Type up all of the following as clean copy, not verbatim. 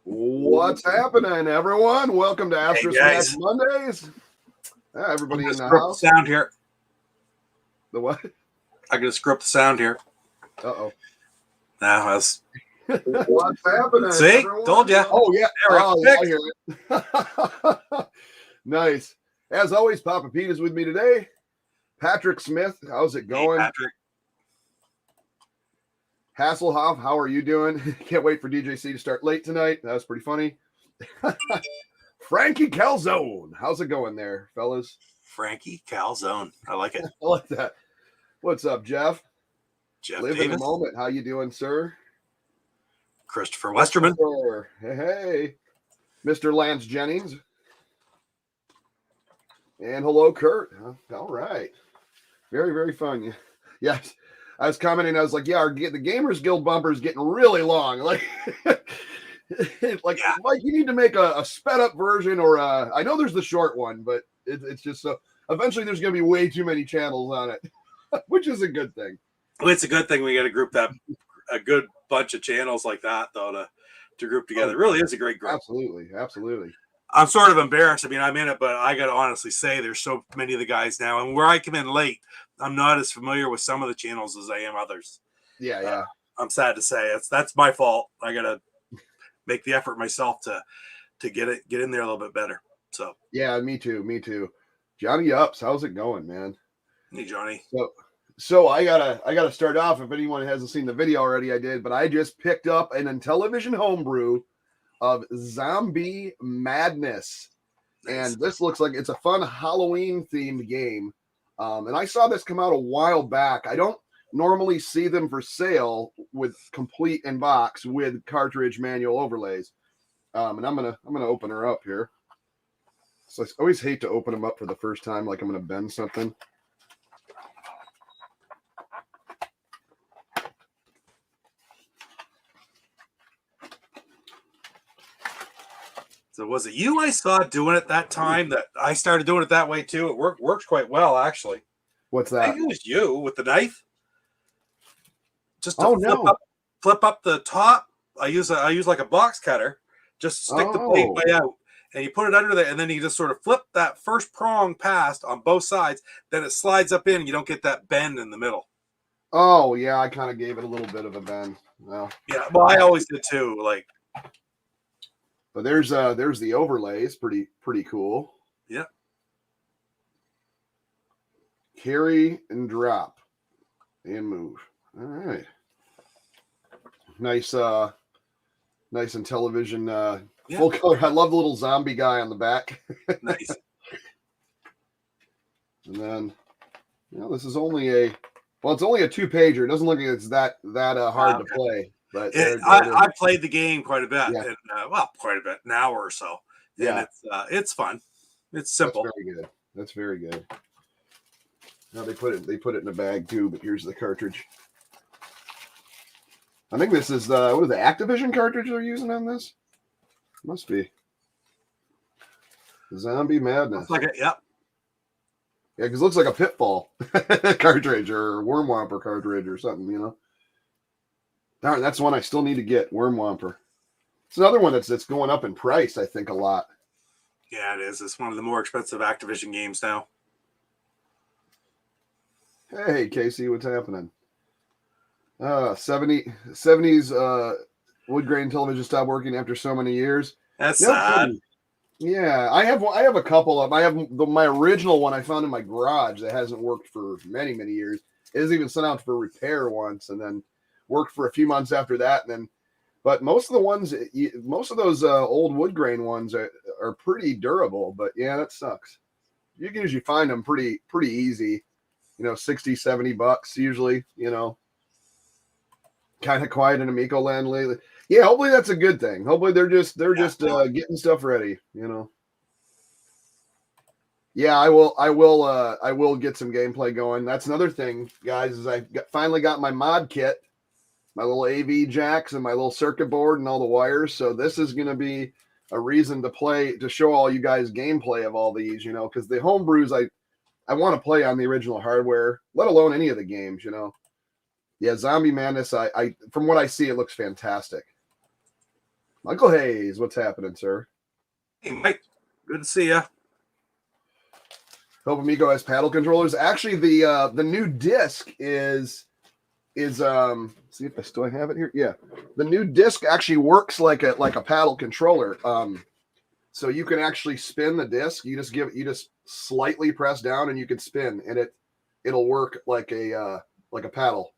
What's happening, everyone? Welcome to ASTROSMASHED Mondays. Everybody in the house. The sound here. The what? I gotta screw up the sound here. Uh-oh. Now that's What's happening? See? Everyone? Told ya. Oh, yeah. Oh, Yeah, I hear it. Nice. As always, Papa Pete is with me today. Patrick Smith, how's it going? Hey, Patrick. Hasselhoff, how are you doing? Can't wait for DJC to start late tonight. That was pretty funny. Frankie Calzone, how's it going there, fellas? Frankie Calzone. I like it. I like that. What's up, Jeff? Jeff Live Davis. in the moment. How you doing, sir? Christopher Westerman. Hey. Mr. Lance Jennings. And hello, Kurt. All right. Very, very fun. Yes. I was commenting, I was like, yeah, the Gamers Guild bumper is getting really long. Like, Mike, you need to make a sped up version, or I know there's the short one, but it's just so eventually there's going to be way too many channels on it, which is a good thing. Well, it's a good thing we got to group that a good bunch of channels like that, though, to group together. It really is a great group. Absolutely. Absolutely. I'm sort of embarrassed. I mean, I'm in it, but I got to honestly say there's so many of the guys now. And where I come in late, I'm not as familiar with some of the channels as I am others. Yeah. I'm sad to say that's my fault. I got to make the effort myself to get in there a little bit better. So yeah, me too. Johnny Ups, how's it going, man? Hey, Johnny. So I gotta start off. If anyone hasn't seen the video already, I did, but I just picked up an Intellivision homebrew of Zombie Madness. Nice. And this looks like it's a fun Halloween themed game. And I saw this come out a while back. I don't normally see them for sale with complete in box with cartridge manual overlays. And I'm gonna open her up here. So I always hate to open them up for the first time, like I'm gonna bend something. So was it you I saw doing it that time that I started doing it that way too? It worked quite well, actually. What's that? I think it was you with the knife. Just to flip up the top. I use like a box cutter. Just stick the blade way out, and you put it under there, and then you just sort of flip that first prong past on both sides. Then it slides up in, and you don't get that bend in the middle. Oh yeah, I kind of gave it a little bit of a bend. Well, yeah, well, I always did too. Like. But there's the overlays, pretty cool. Yeah. Carry and drop and move. All right. Nice Intellivision full color. I love the little zombie guy on the back. Nice. And then this is only it's only a 2-pager. It doesn't look like it's that hard to play. But I played the game quite a bit, yeah. And, quite a bit, an hour or so. Yeah, and it's fun. It's simple. That's very good. Now they put it in a bag too. But here's the cartridge. I think this is the Activision cartridge they're using on this. Must be Zombie Madness. Like yeah, because it looks like a Pitfall cartridge or Worm Whomper cartridge or something, Darn, that's one I still need to get, Worm Whomper. It's another one that's going up in price, I think, a lot. Yeah, it is. It's one of the more expensive Activision games now. Hey, Casey, what's happening? 70s wood grain television stopped working after so many years. That's sad. Yeah, I have a couple of. I have my original one I found in my garage that hasn't worked for many years. It was even sent out for repair once, and then worked for a few months after that, but most of those old wood grain ones are pretty durable. But yeah, that sucks. You can usually find them pretty easy, $60-$70 usually. Kind of quiet in Amico land lately. Yeah, hopefully that's a good thing. Hopefully they're just getting stuff ready. Yeah, I will get some gameplay going. That's another thing, guys. Is I finally got my mod kit. My little AV jacks and my little circuit board and all the wires. So this is going to be a reason to show all you guys gameplay of all these, because the homebrews, I want to play on the original hardware, let alone any of the games, Yeah, Zombie Madness, I from what I see, it looks fantastic. Michael Hayes, what's happening, sir? Hey, Mike. Good to see you. Hope Amigo has paddle controllers. Actually, the new disc is see if I still have it here. Yeah, the new disc actually works like a paddle controller. So you can actually spin the disc. You just slightly press down and you can spin, and it'll work like a paddle.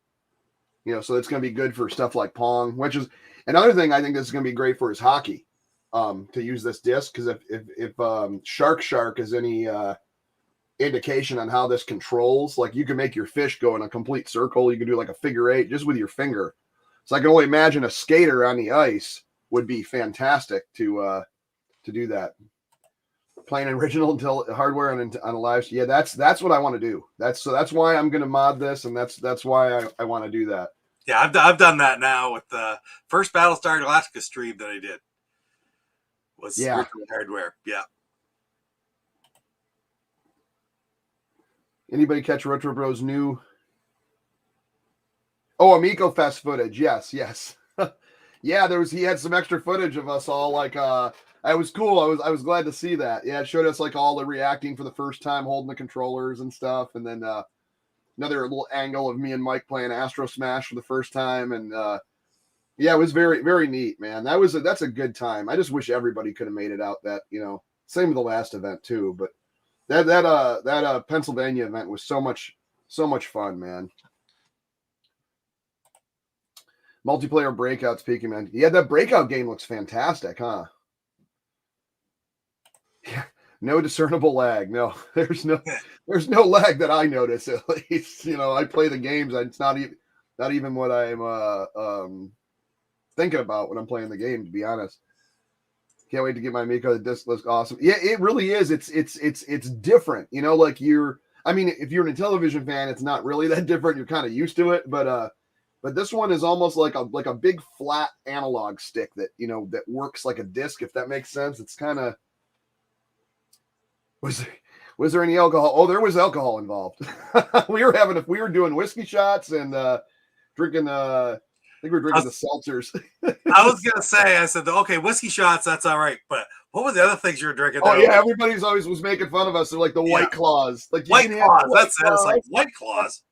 You know, so it's going to be good for stuff like Pong, which is another thing I think this is going to be great for is hockey. To use this disc, because if Shark is any indication on how this controls, like you can make your fish go in a complete circle. You can do like a figure eight just with your finger. So I can only imagine a skater on the ice would be fantastic to do that. Playing original until hardware on a live. Yeah, that's what I want to do. That's why I'm going to mod this, and that's why I want to do that. Yeah, I've done that now with the first Battlestar Galactica stream that I did. Was original hardware. Yeah. Anybody catch Retro Bros new? Oh, Amico Fest footage. Yes. Yeah, he had some extra footage of us all like it was cool. I was glad to see that. Yeah, it showed us like all the reacting for the first time holding the controllers and stuff, and then another little angle of me and Mike playing Astro Smash for the first time, and yeah, it was very, very neat, man. That's a good time. I just wish everybody could have made it out. That, you know, same with the last event too, but that Pennsylvania event was so much fun, man. Multiplayer breakout, speaking, man. Yeah, that breakout game looks fantastic, huh? Yeah, no discernible lag. No, there's no lag that I notice, at least. You know, I play the games. It's not even what I'm thinking about when I'm playing the game, to be honest. Can't wait to get my Amico. The disc looks awesome. Yeah, it really is. It's different. You know, like if you're an Intellivision fan, it's not really that different. You're kind of used to it, but this one is almost like a big flat analog stick that, you know, that works like a disc, if that makes sense. It's kind of was there any alcohol? Oh, there was alcohol involved. we were doing whiskey shots and drinking I think we were drinking the seltzers. I was gonna say, I said, okay, whiskey shots, that's all right, but what were the other things you were drinking? Oh yeah, everybody's always was making fun of us. They're like the White Claws, like White Claws. That's it. It's like White Claws.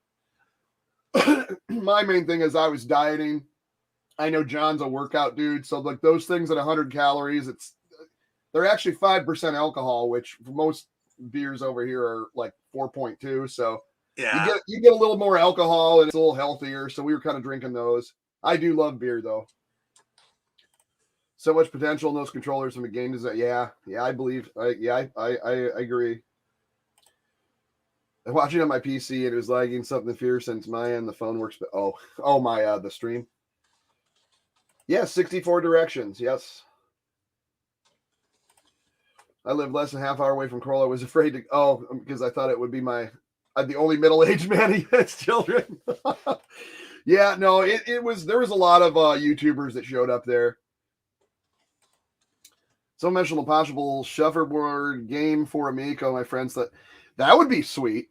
My main thing is I was dieting. I know John's a workout dude, so like those things at 100 calories, they're actually 5% alcohol, which for most beers over here are like 4.2. So yeah, you get a little more alcohol and it's a little healthier. So we were kind of drinking those. I do love beer though. So much potential in those controllers from the game is that I believe. I agree. I'm watching on my PC and it was lagging something fierce since my end. The phone works, but my the stream. Yeah, 64 directions. Yes. I live less than a half hour away from Kroll. I was afraid to because I thought it would be the only middle-aged man he has children. Yeah, no, there was a lot of YouTubers that showed up there. Someone mentioned a possible shuffleboard game for Amico. My friends thought that would be sweet.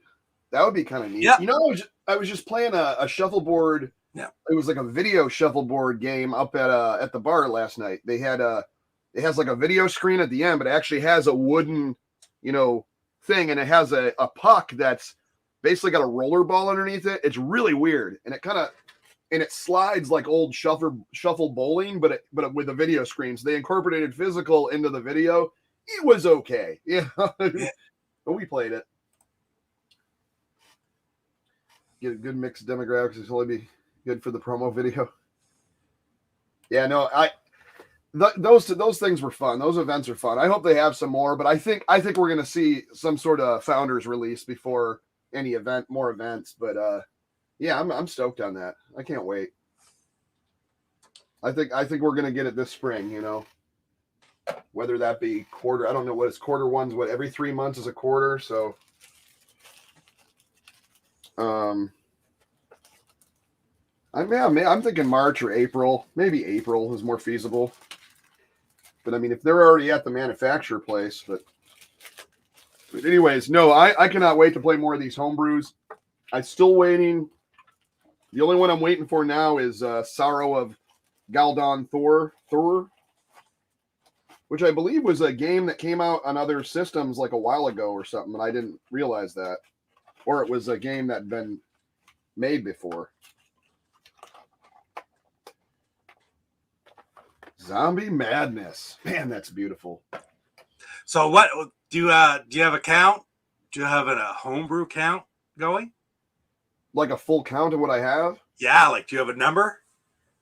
That would be kind of neat. Yeah. You know, I was just playing a shuffleboard. Yeah. It was like a video shuffleboard game up at the bar last night. They had it has like a video screen at the end, but it actually has a wooden, you know, thing, and it has a puck that's basically got a roller ball underneath it. It's really weird, and it slides like old shuffle bowling, but with a video screen. So they incorporated physical into the video. It was okay, yeah. But we played it. Get a good mix of demographics. It's only be good for the promo video. Yeah, no, those things were fun. Those events are fun. I hope they have some more, but I think we're gonna see some sort of founders release before any more events. But yeah, I'm stoked on that. I can't wait. I think we're gonna get it this spring. You know, whether that be quarter. I don't know what it's quarter ones. What every 3 months is a quarter. So, I'm thinking March or April. Maybe April is more feasible. But I mean, if they're already at the manufacturer place, but anyways, no, I cannot wait to play more of these homebrews. I'm still waiting. The only one I'm waiting for now is Sorrow of Galdon Thor. which I believe was a game that came out on other systems like a while ago or something, and I didn't realize that. Or it was a game that had been made before. Zombie Madness. Man, that's beautiful. So what do you have a count? Do you have a homebrew count going? Like a full count of what I have? Yeah, like do you have a number?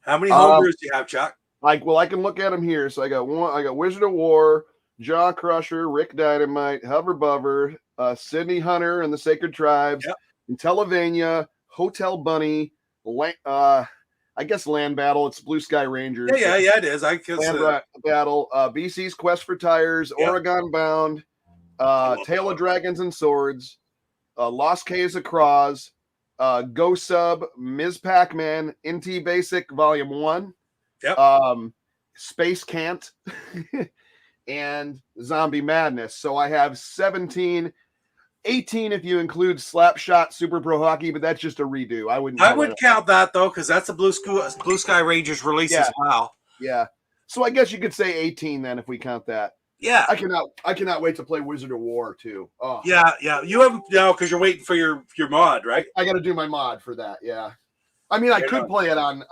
How many homebrews do you have, Chuck? I can look at them here. So I got Wizard of War, Jaw Crusher, Rick Dynamite, Hover Bubber, Sydney Hunter and the Sacred Tribes, yep. Intellivision, Hotel Bunny, I guess Land Battle. It's Blue Sky Rangers. Yeah, it is. I guess Land Battle, BC's Quest for Tires, yep. Oregon Bound, Tale of Dragons and Swords, Lost Caves of Craws, Go Sub, Ms. Pac-Man, NT Basic Volume 1, yep. Space Cant, and Zombie Madness. So I have 17, 18 if you include Slapshot Super Pro Hockey, but that's just a redo. I would count that though, because that's a Blue Sky Rangers release as well. Yeah. So I guess you could say 18 then if we count that. Yeah. I cannot wait to play Wizard of War too. Oh. Yeah. You haven't because you're waiting for your mod, right? I got to do my mod for that. Yeah. I mean, I could play it on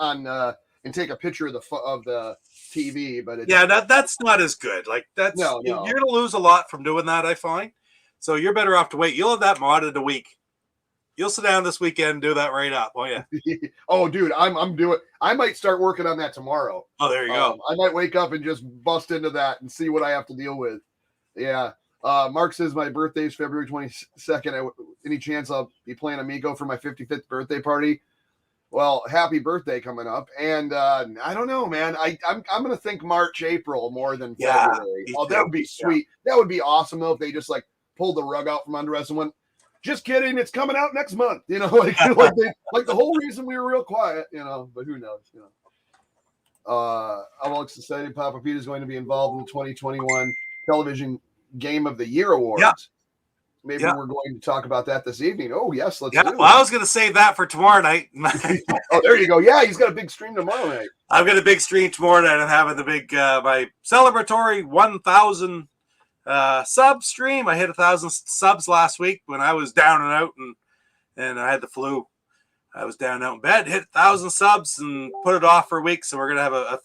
and take a picture of the TV, but that's not as good. Like that's you're gonna lose a lot from doing that, I find. So you're better off to wait. You'll have that mod in a week. You'll sit down this weekend and do that right up, won't you? Oh, dude, I'm doing. I might start working on that tomorrow. Oh, there you go. I might wake up and just bust into that and see what I have to deal with. Yeah. Mark says my birthday is February 22nd. Any chance I'll be playing Amigo for my 55th birthday party? Well, happy birthday coming up. And I don't know, man. I'm going to think March, April more than February. Oh, that would be sweet. Yeah. That would be awesome, though, if they just like pulled the rug out from under us and went, just kidding, it's coming out next month. You know, like the whole reason we were real quiet, you know, but who knows, you know. Alex Society Papa Pete is going to be involved in the 2021 Television Game of the Year Awards. Yeah. Maybe we're going to talk about that this evening. Oh, yes, let's do it. Well, I was going to save that for tomorrow night. Oh, there you go. Yeah, he's got a big stream tomorrow night. I've got a big stream tomorrow night. I'm having the big, my celebratory 1,000 sub stream. I hit 1,000 subs last week when I was down and out and I had the flu. I was down and out in bed, hit 1,000 subs and put it off for a week. So we're going to have a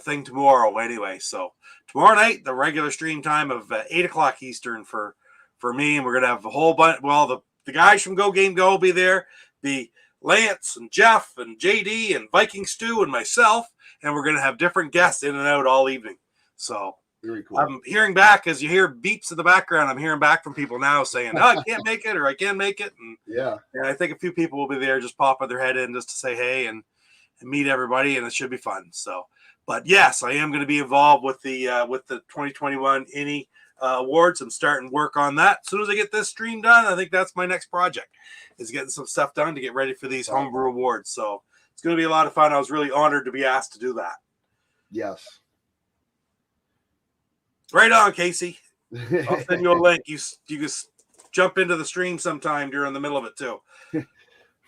thing tomorrow anyway. So tomorrow night, the regular stream time of 8 o'clock Eastern for me. And we're going to have a whole bunch. Well, the guys from Go Game Go will be there. The Lance and Jeff and JD and Viking Stu and myself. And we're going to have different guests in and out all evening. So very cool. I'm hearing back as you hear beeps in the background. I'm hearing back from people now saying, "Oh, I can't make it," or "I can make it." And I think a few people will be there, just popping their head in just to say hey and meet everybody, and it should be fun. So, but yes, I am going to be involved with the 2021 INI awards. I'm starting work on that as soon as I get this stream done. I think that's my next project, is getting some stuff done to get ready for these homebrew awards. So it's going to be a lot of fun. I was really honored to be asked to do that. Yes. Right on, Casey. I'll send you a link. You just jump into the stream sometime during the middle of it too.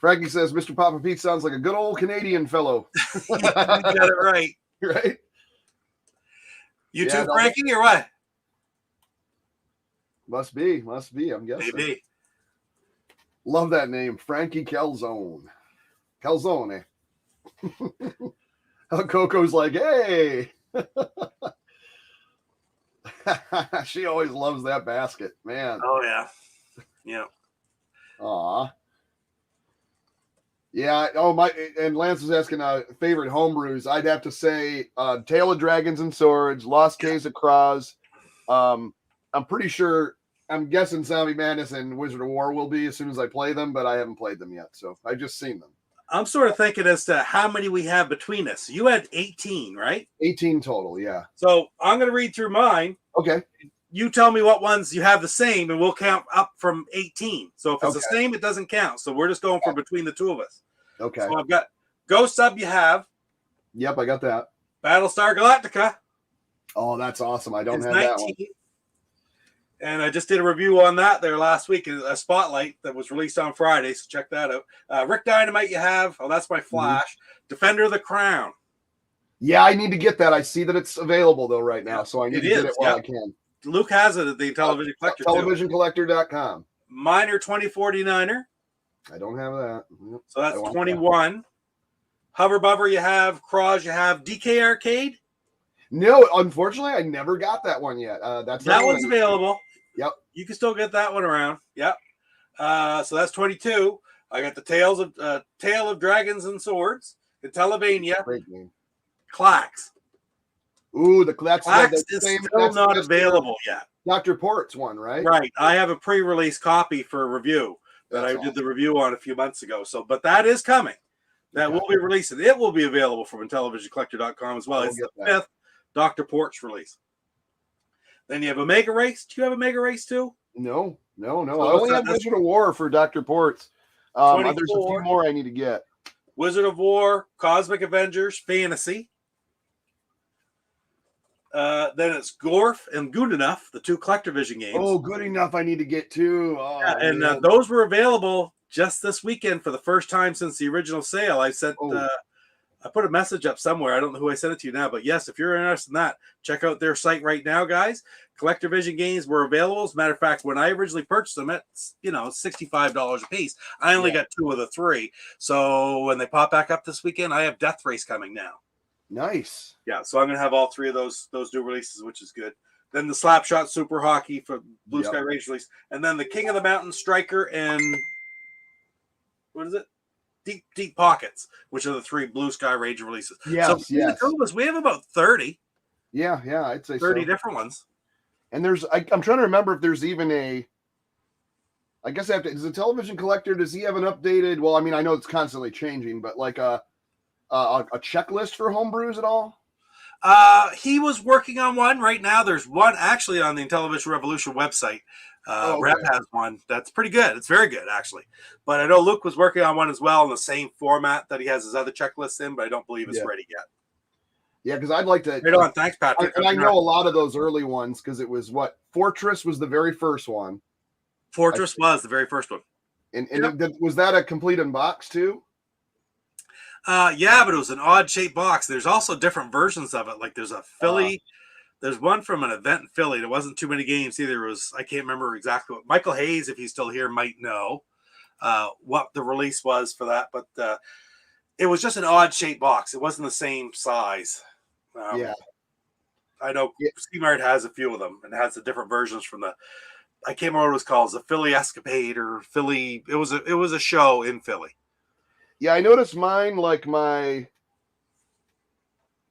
Frankie says Mr. Papa Pete sounds like a good old Canadian fellow. You got it right. Right? You too, Frankie, or what? Must be. I'm guessing. Maybe. Love that name, Frankie Calzone. Calzone. Coco's like, hey. She always loves that basket, man. Oh yeah, yeah. Aw. Yeah. Oh my. And Lance was asking favorite homebrews. I'd have to say Tale of Dragons and Swords, Lost Caves of Craws. I'm pretty sure. I'm guessing Zombie Madness and Wizard of War will be as soon as I play them, but I haven't played them yet, so I've just seen them. I'm sort of thinking as to how many we have between us. You had 18, right? 18 total, yeah. So I'm going to read through mine. Okay. You tell me what ones you have the same, and we'll count up from 18. So if it's the same, it doesn't count. So we're just going for between the two of us. Okay. So I've got Ghost Sub you have. Yep, I got that. Battlestar Galactica. Oh, that's awesome. I don't have 19. That one. And I just did a review on that there last week, a spotlight that was released on Friday, so check that out. Rick Dynamite you have. Oh, that's my Flash. Mm-hmm. Defender of the Crown. Yeah, I need to get that. I see that it's available though right now, Yeah, so I need it to get is. it while I can. Luke has it at the Intellivision Collector too. Televisioncollector.com. Miner 2049er. I don't have that. So that's 21. That. Hover Bubber, you have Craws, you have DK Arcade. No, unfortunately, I never got that one yet. That one's available. Yep. You can still get that one around. Yep. So that's 22. I got the Tale of Dragons and Swords, Intellivision. Great game. Clax. Ooh, the Clax is still not available yet. Dr. Port's one, right? Right. I have a pre-release copy for review that I did the review on a few months ago. So, but that is coming. That will be releasing. It will be available from IntellivisionCollector.com as well. It's the 5th Dr. Port's release. Then you have Omega Race. Do you have Omega Race too? No. So I only have Wizard of War for Dr. Port's. There's a few more I need to get. Wizard of War, Cosmic Avengers, Fantasy. Then it's Gorf and Good Enough, the 2 CollectorVision games. Oh, Good Enough I need to get too. Oh, yeah, and those were available just this weekend for the first time since the original sale. I sent, I put a message up somewhere. I don't know who I sent it to now, but yes, if you're interested in that, check out their site right now, guys. CollectorVision games were available. As a matter of fact, when I originally purchased them, it's $65 a piece. I only got 2 of the 3. So when they pop back up this weekend, I have Death Race coming now. Nice. Yeah, so I'm gonna have all 3 of those new releases, which is good. Then the Slapshot Super Hockey for Blue Sky Rage release, and then the King of the Mountain Striker and what is it? Deep Pockets, which are the 3 Blue Sky Rage releases. Yes. We have about 30. Yeah, I'd say 30 different ones. And I'm trying to remember if there's even I guess does the Television Collector, does he have an updated? Well, I mean, I know it's constantly changing, but like a checklist for homebrews at all? He was working on one right now. There's one actually on the Intellivision Revolution website. Rep has one that's pretty good. It's very good actually. But I know Luke was working on one as well in the same format that he has his other checklists in, but I don't believe it's ready yet. Yeah, because I'd like to. Right on. Thanks, Patrick. I know a lot of those early ones because it was Fortress was the very first one. Fortress was the very first one. And was that a complete in box too? Yeah, but it was an odd shaped box. There's also different versions of it. Like there's a Philly. There's one from an event in Philly. There wasn't too many games either. I can't remember exactly what Michael Hayes, if he's still here, might know what the release was for that. But it was just an odd shaped box. It wasn't the same size. I know C-Mart has a few of them and has the different versions from I can't remember what it was called. It was a Philly Escapade or Philly. It was a show in Philly. Yeah, I noticed mine,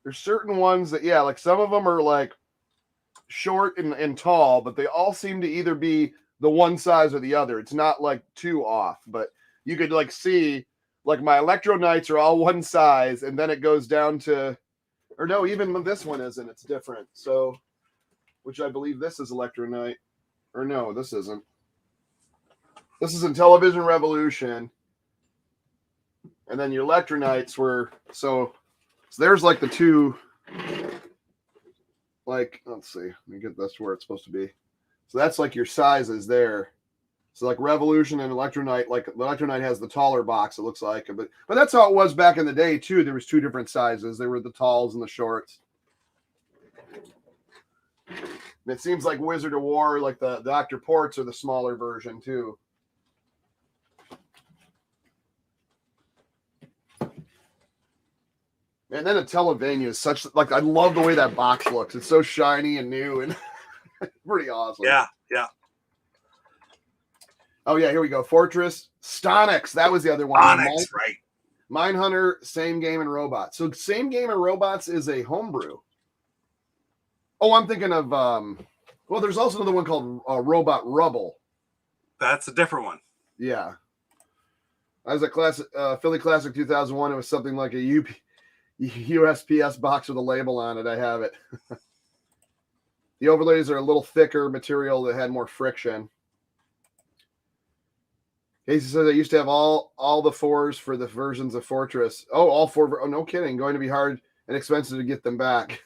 there's certain ones that, like some of them are like short and tall, but they all seem to either be the one size or the other. It's not like too off, but you could see my Electro Knights are all one size and then it goes down to, or no, even this one isn't, it's different. So, which I believe this is Electro Knight, or no, this isn't. This is Intellivision Revolution. And then your Electronites were so there's the 2 let's see, let me get this where it's supposed to be. So that's your sizes there. So Revolution and Electronite, the Electronite has the taller box, it looks like, but that's how it was back in the day too. There was 2 different sizes. There were the talls and the shorts. And it seems like Wizard of War, the Dr. Ports are the smaller version too. And then Intellivision is such I love the way that box looks. It's so shiny and new and pretty awesome. Yeah. Oh yeah, here we go. Fortress, Stonix. That was the other one. Stonix, right? Mindhunter, Same Game and Robots. So Same Game and Robots is a homebrew. Oh, I'm thinking of there's also another one called Robot Rubble. That's a different one. Yeah. As a classic Philly Classic 2001, it was something like a USPS box with a label on it. I have it. The overlays are a little thicker material that had more friction. Casey says I used to have all the 4s for the versions of Fortress. Oh, all 4. Oh, no kidding. Going to be hard and expensive to get them back.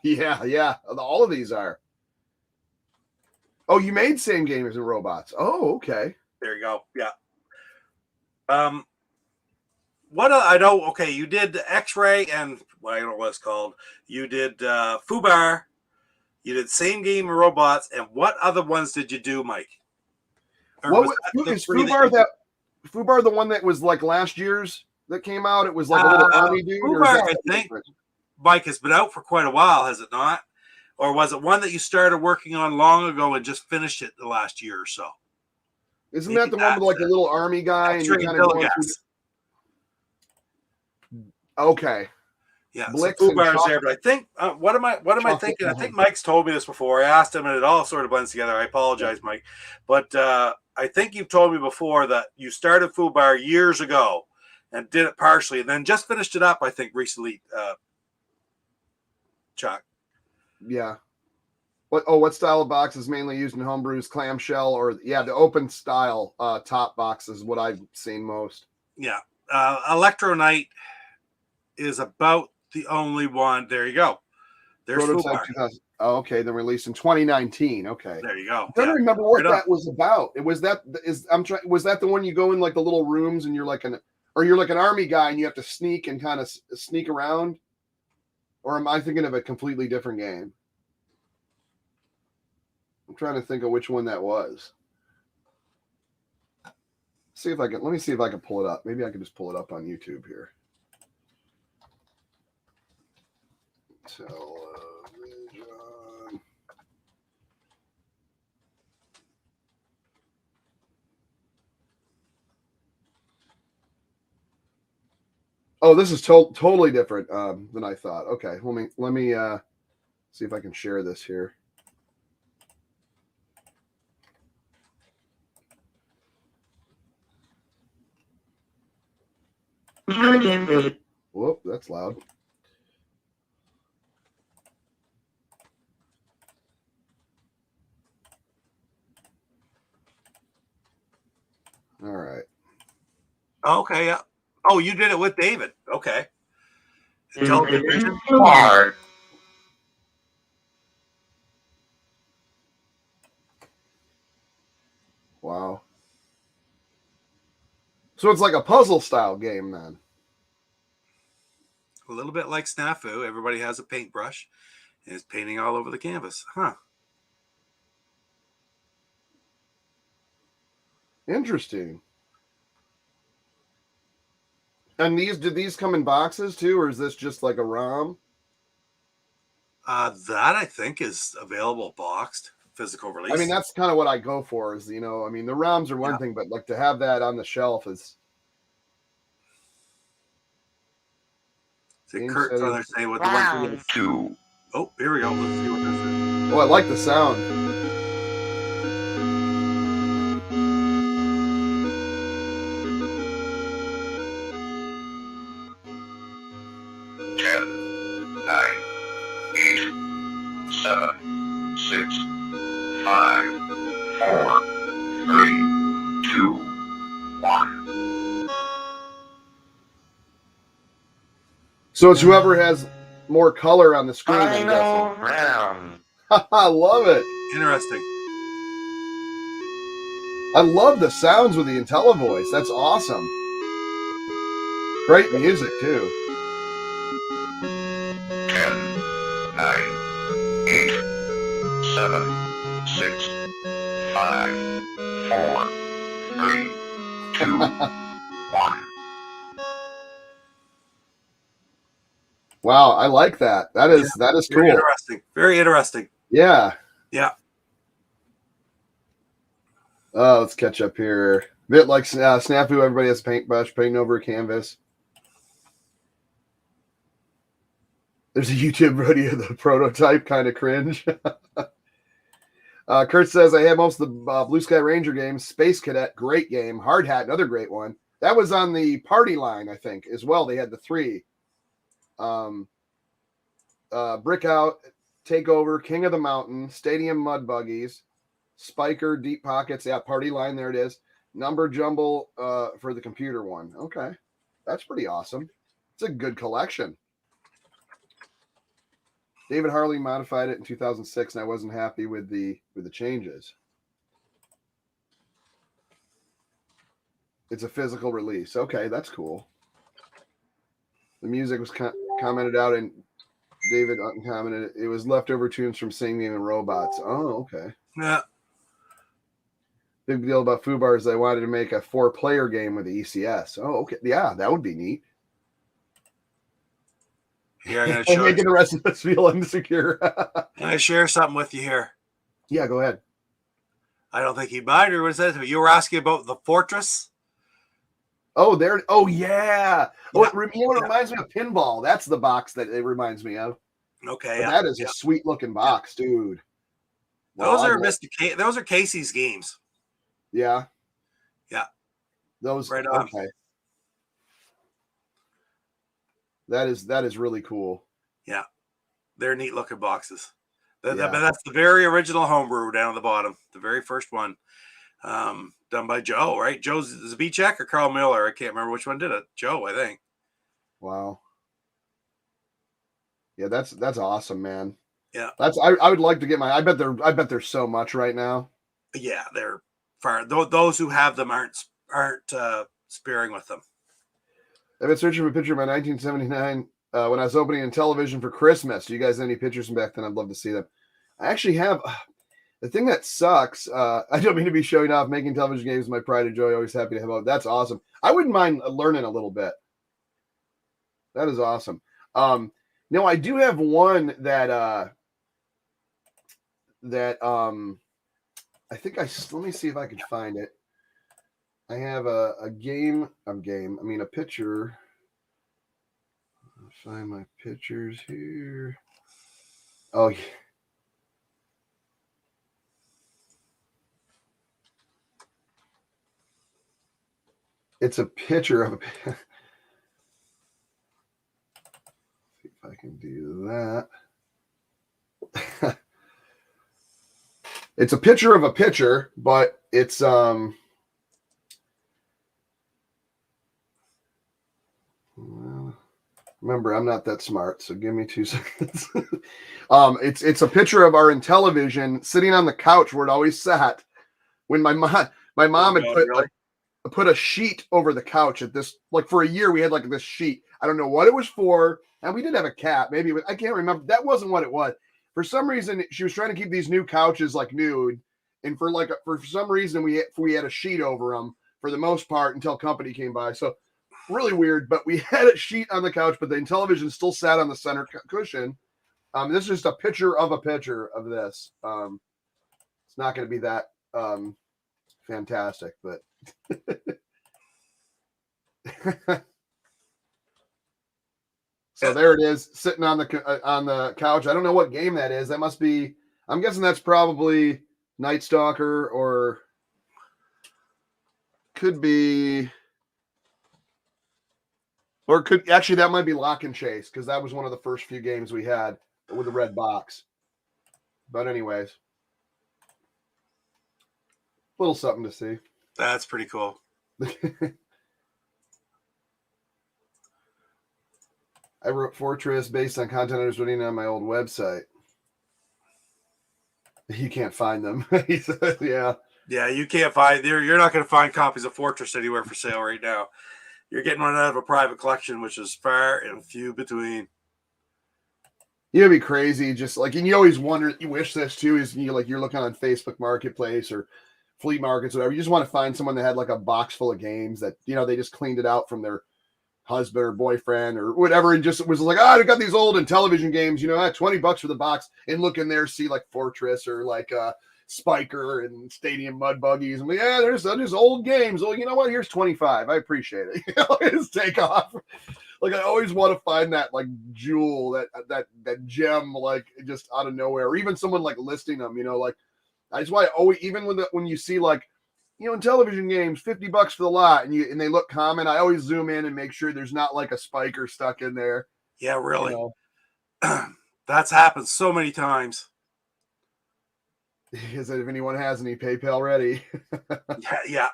Yeah. All of these are. Oh, you made Same Game as Robots. Oh, okay. There you go. Yeah. what I know. Okay, you did X-Ray and well, I don't know what it's called. You did Fubar. You did Same Game and Robots. And what other ones did you do, Mike? Or What was that the is three Fubar that Fubar the one that was like last year's that came out? It was like a little army dude. Fubar, or is that I think, different? Mike, has been out for quite a while, has it not? Or was it one that you started working on long ago and just finished it the last year or so? Isn't Maybe that the one with like the little army guy and you're kind of going through? Okay. Yeah, Blix so and Fubar is there, but I think what am I thinking? I think Mike's told me this before. I asked him, and it all sort of blends together. I apologize, Mike, but I think you've told me before that you started Fubar years ago and did it partially, and then just finished it up. I think recently, Chuck. Yeah. What style of box is mainly used in homebrews? Clamshell or the open style top box is what I've seen most. Yeah, Electronite is about the only one. There you go. There's Prototype Fubar. 2000. Oh, okay, then released in 2019. Okay. There you go. I'm trying to remember what that was about. Was that the one you go in like the little rooms and you're like an army guy and you have to sneak and kind of sneak around? Or am I thinking of a completely different game? I'm trying to think of which one that was. Let me see if I can pull it up. Maybe I can just pull it up on YouTube here. Television. Oh, this is totally different than I thought. Okay, let me see if I can share this here. Whoop, that's loud. All right. Okay, yeah. Oh, you did it with David. Okay. Intellivision. Wow. So it's like a puzzle style game then. A little bit like Snafu. Everybody has a paintbrush and is painting all over the canvas. Huh. Interesting. And did these come in boxes too, or is this just like a ROM? That I think is available boxed, physical release. I mean, that's kind of what I go for is, the ROMs are one thing, but like to have that on the shelf is. Kurt's on there saying what the one two. Oh, here we go. Let's see what this is. Oh, I like the sound. Nine, 8, 7, 6, 5, 4, 3, 2, 1. So it's whoever has more color on the screen. I love it. Interesting. I love the sounds with the IntelliVoice. That's awesome. Great music too. 10, 9, 8, 7, 6, 5, 4, 3, 2, 1. Wow, I like that. That is cool. Very interesting. Very interesting. Yeah. Yeah. Let's catch up here. A bit like Snafu, everybody has paintbrush painting over a canvas. There's a YouTube video of the prototype, kind of cringe. Kurt says, I have most of the Blue Sky Ranger games. Space Cadet, great game. Hard Hat, another great one. That was on the party line, I think, as well. They had the 3. Brick Out, Takeover, King of the Mountain, Stadium Mud Buggies, Spiker, Deep Pockets. Yeah, party line, there it is. Number Jumble for the computer one. Okay. That's pretty awesome. It's a good collection. David Harley modified it in 2006, and I wasn't happy with the changes. It's a physical release. Okay, that's cool. The music was commented out, and David commented it was leftover tunes from Singing and Robots. Oh, okay. Yeah. Big deal about Fubar is they wanted to make a 4-player game with the ECS. Oh, okay. Yeah, that would be neat. Yeah, I'm gonna show making the rest of us feel insecure. Can I share something with you here? Yeah, go ahead. I don't think he mind or was that you were asking about the Fortress? Oh, there. Oh, yeah. Oh, Yeah. it reminds me of Pinball. That's the box that it reminds me of. Okay, But that is a sweet looking box, dude. Those are Casey's games. Yeah. Yeah. Those right on. Okay. That is really cool. Yeah. They're neat looking boxes. But that's the very original homebrew down at the bottom. The very first one. Done by Joe, right? Joe's Zabicek or Carl Miller. I can't remember which one did it. Joe, I think. Wow. Yeah, that's awesome, man. Yeah. I would like to get I bet there's so much right now. Yeah, they're far. Those who have them aren't sparing with them. I've been searching for a picture of my 1979 when I was opening Intellivision for Christmas. Do you guys have any pictures from back then? I'd love to see them. I actually have. The thing that sucks, I don't mean to be showing off, making television games my pride and joy. Always happy to have out. That's awesome. I wouldn't mind learning a little bit. That is awesome. No, I do have one that I think let me see if I can find it. I have a picture. I'll find my pictures here. Oh, yeah. It's a picture of see if I can do that. It's a picture of a picture, but it's well, remember, I'm not that smart, so give me 2 seconds. It's a picture of our Intellivision sitting on the couch where it always sat when my mom had put a sheet over the couch at this, like for a year we had like this sheet. I don't know what it was for, and we did have a cat. Maybe I can't remember. That wasn't what it was. For some reason, she was trying to keep these new couches like nude, and for some reason we had a sheet over them for the most part until company came by. So really weird, but we had a sheet on the couch, but the Intellivision still sat on the center cushion. This is just a picture of this. It's not going to be that fantastic, but so there it is, sitting on the couch. I don't know what game that is. That must be. I'm guessing that's probably Night Stalker, or could be, or could actually that might be Lock and Chase, because that was one of the first few games we had with the red box. But anyways, little something to see. That's pretty cool. I wrote Fortress based on content I was reading on my old website. You can't find them. He said, yeah. Yeah, you can't find. You're not going to find copies of Fortress anywhere for sale right now. You're getting one out of a private collection, which is far and few between. It'd be crazy. Just like, and you always wonder, you wish this too, is you're looking on Facebook Marketplace or flea markets, whatever. You just want to find someone that had like a box full of games that, they just cleaned it out from their husband or boyfriend or whatever, and just was like, I got these old Intellivision games, $20 for the box, and look in there, see like Fortress or like Spiker and Stadium Mud Buggies, and there's old games. Well, you know what? Here's 25. I appreciate it. Just take off. Like, I always want to find that like jewel, that gem, like just out of nowhere, or even someone like listing them. Like, that's why I always, even when you see like, Intellivision games, $50 for the lot, and they look common, I always zoom in and make sure there's not like a spiker stuck in there. Yeah, really. That's happened so many times. Is that if anyone has any PayPal ready? Yeah.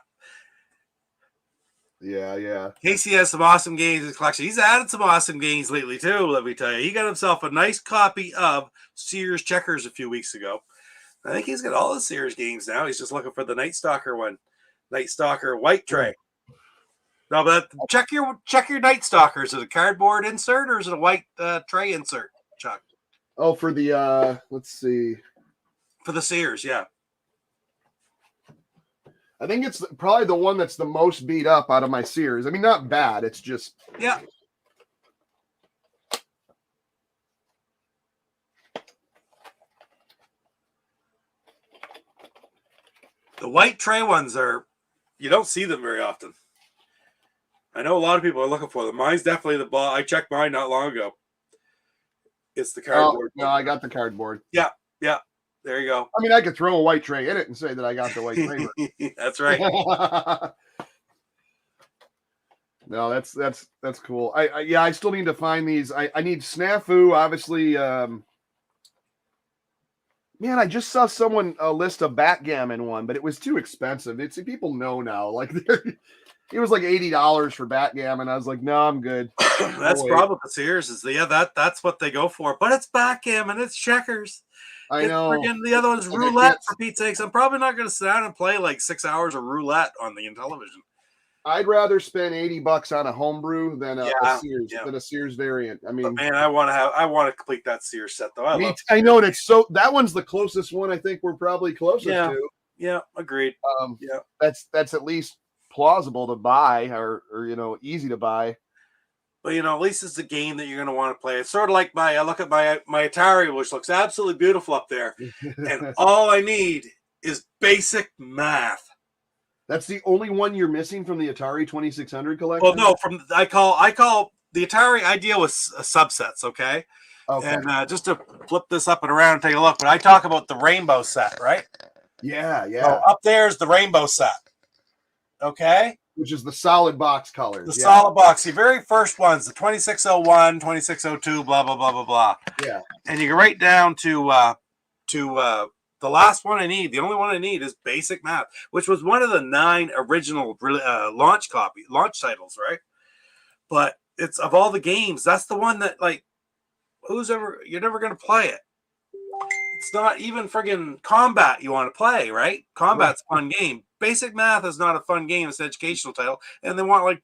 Yeah. Casey has some awesome games in his collection. He's added some awesome games lately too, let me tell you. He got himself a nice copy of Sears Checkers a few weeks ago. I think he's got all the Sears games now. He's just looking for the Night Stalker one. Night Stalker White Tray. No, but check your Night Stalker. Is it a cardboard insert or is it a white tray insert, Chuck? Oh, for the let's see. For the Sears, yeah. I think it's probably the one that's the most beat up out of my Sears. I mean, not bad. It's just yeah. The white tray ones you don't see them very often. I know a lot of people are looking for them. Mine's definitely the ball. I checked mine not long ago. It's the cardboard. Oh, no, I got the cardboard. Yeah. There you go. I mean, I could throw a white tray in it and say that I got the white tray. That's right. No, that's cool. I still need to find these. I need Snafu, obviously. Man, I just saw someone list a backgammon one, but it was too expensive. People know now. Like it was like $80 for backgammon. I was like, no, I'm good. That's the problem with Sears is that's what they go for. But it's backgammon, it's checkers. I know. The other one's roulette, for Pete's sakes. I'm probably not going to sit down and play like 6 hours of roulette on the Intellivision. I'd rather spend $80 on a homebrew than a Sears variant. I mean, but man, I want to complete that Sears set though. I know, and it's that one's the closest one I think we're probably closest to. Yeah, agreed. That's at least plausible to buy or easy to buy. But at least it's a game that you're going to want to play. It's sort of like I look at my Atari, which looks absolutely beautiful up there, and all I need is basic math. That's the only one you're missing from the Atari 2600 collection? Well, no, I call the Atari. I deal with subsets, okay? And just to flip this up and around and take a look, but I talk about the rainbow set, right? Yeah. So up there's the rainbow set, okay? Which is the solid box colors. The solid box. The very first ones, the 2601, 2602, blah, blah, blah, blah, blah. Yeah. And you go right down to the last one I need. The only one I need is Basic Math, which was one of the 9 original launch titles, right? But it's of all the games, that's the one that you're never going to play it. It's not even friggin' Combat you want to play, right? Combat's a fun game. Basic Math is not a fun game. It's an educational title, and they want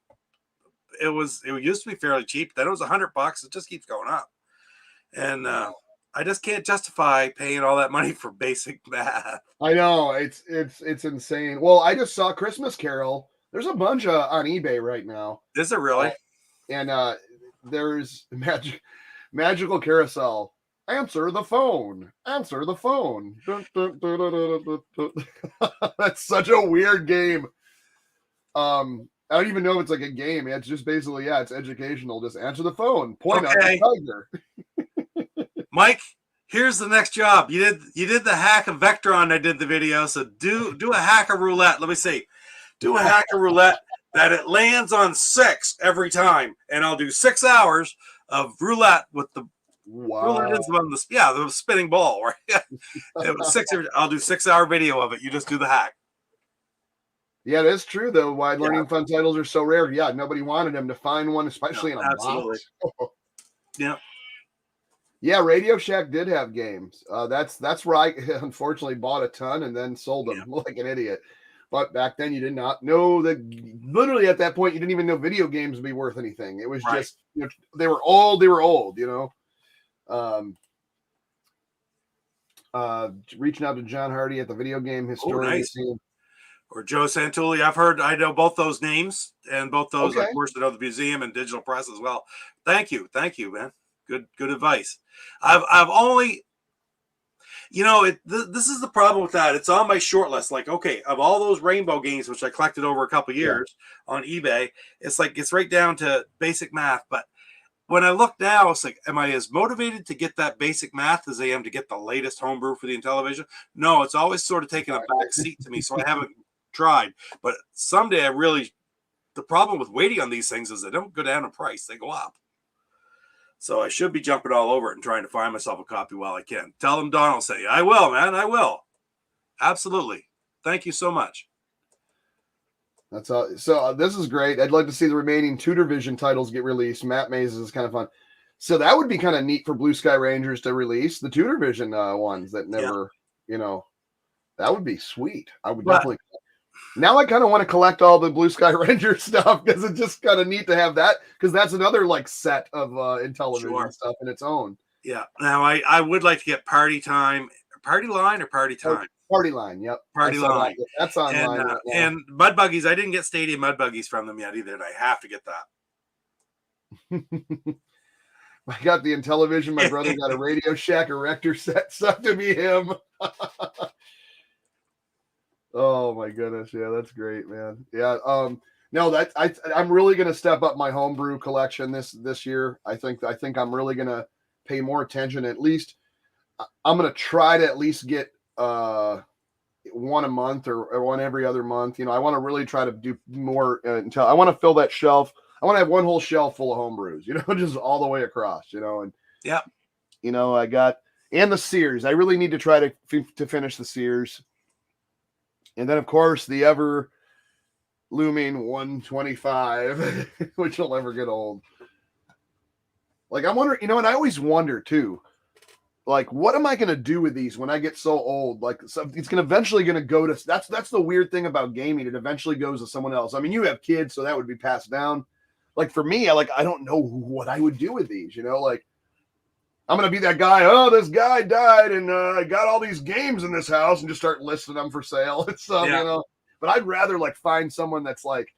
it used to be fairly cheap. Then it was $100. It just keeps going up, and I just can't justify paying all that money for Basic Math. I know it's insane. Well, I just saw Christmas Carol. There's a bunch on eBay right now. Is there really? And there's Magical Carousel. Answer the phone. Answer the phone. That's such a weird game. I don't even know if it's like a game. It's just basically, it's educational. Just answer the phone. Point out the tiger. Mike, here's the next job. You did the hack of Vectron. I did the video. So do a hack of roulette. Let me see. Do a hack of roulette that it lands on 6 every time, and I'll do 6 hours of roulette with the. Wow. The spinning ball, right? It was I'll do 6-hour video of it. You just do the hack. Yeah, that's true though. Why learning fun titles are so rare. Yeah, nobody wanted them to find one, especially in a box. Yeah. Yeah, Radio Shack did have games. That's where I unfortunately bought a ton and then sold them like an idiot. But back then you did not know that. Literally at that point you didn't even know video games would be worth anything. It was just they were old. Reaching out to John Hardy at the Video Game Historian. Nice. Or Joe Santulli. I know both those names, and both those, of course, I know the museum and digital press as well. Thank you, man. Good advice. I've only, this is the problem with that. It's on my short list. Like, okay, of all those rainbow games which I collected over a couple years on eBay, it's right down to Basic Math, but. When I look now, it's like, am I as motivated to get that Basic Math as I am to get the latest homebrew for the Intellivision? No, it's always sort of taken a back seat to me, so I haven't tried. But someday the problem with waiting on these things is they don't go down in price, they go up. So I should be jumping all over it and trying to find myself a copy while I can. Tell them Donald say, I will, man, I will. Absolutely. Thank you so much. That's all. So this is great. I'd like to see the remaining Tudor Vision titles get released. Map Mazes is kind of fun. So that would be kind of neat for Blue Sky Rangers to release the Tudor Vision ones that never, that would be sweet. I would definitely. Now I kind of want to collect all the Blue Sky Ranger stuff because it's just kind of neat to have that, because that's another like set of Intellivision stuff in its own. Yeah. Now I would like to get Party Line or Party Time. Party Line, yep. Party Line. That's online right now. And Mud Buggies, I didn't get Stadium Mud Buggies from them yet either, and I have to get that. I got the Intellivision. My brother got a Radio Shack Erector set stuff to be him. Oh my goodness, yeah, that's great, man. Yeah, no, that I'm really gonna step up my homebrew collection this year. I think I'm really gonna pay more attention. At least I'm gonna try to at least get one a month or one every other month. You know, I want to really try to do more until I want to fill that shelf. I want to have one whole shelf full of homebrews, you know, just all the way across, you know. And yeah, you know, I got, and the Sears. I really need to try to finish the Sears. And then, of course, the ever looming 125, which will never get old. Like, I'm wondering, you know, and I always wonder too, like, what am I going to do with these when I get so old? Like, it's eventually going to go to, that's the weird thing about gaming. It eventually goes to someone else. I mean, you have kids, so that would be passed down. Like, for me, I don't know what I would do with these, you know, like, I'm going to be that guy. Oh, this guy died and I got all these games in this house, and just start listing them for sale and stuff, you know. But I'd rather like find someone that's like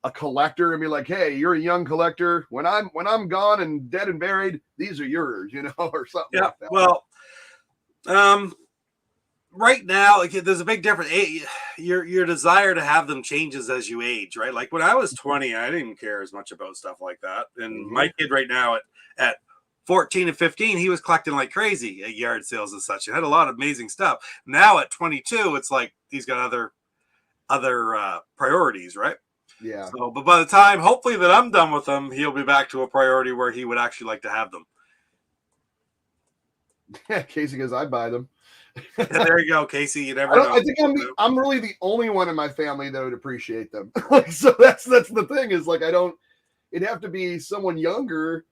a collector and be like, hey, you're a young collector. When I'm gone and dead and buried, these are yours, you know, or something. Yeah. Like that. Well, right now, like, there's a big difference. Your desire to have them changes as you age, right? Like when I was 20, I didn't care as much about stuff like that. And my kid right now at 14 and 15, he was collecting like crazy at yard sales and such. He had a lot of amazing stuff. Now at 22, it's like he's got other priorities, right? Yeah. So, but by the time, hopefully, that I'm done with them, he'll be back to a priority where he would actually like to have them. Yeah, Casey goes, I buy them. There you go, Casey. You never know. I think I'm really the only one in my family that would appreciate them. So that's the thing, is like, it'd have to be someone younger.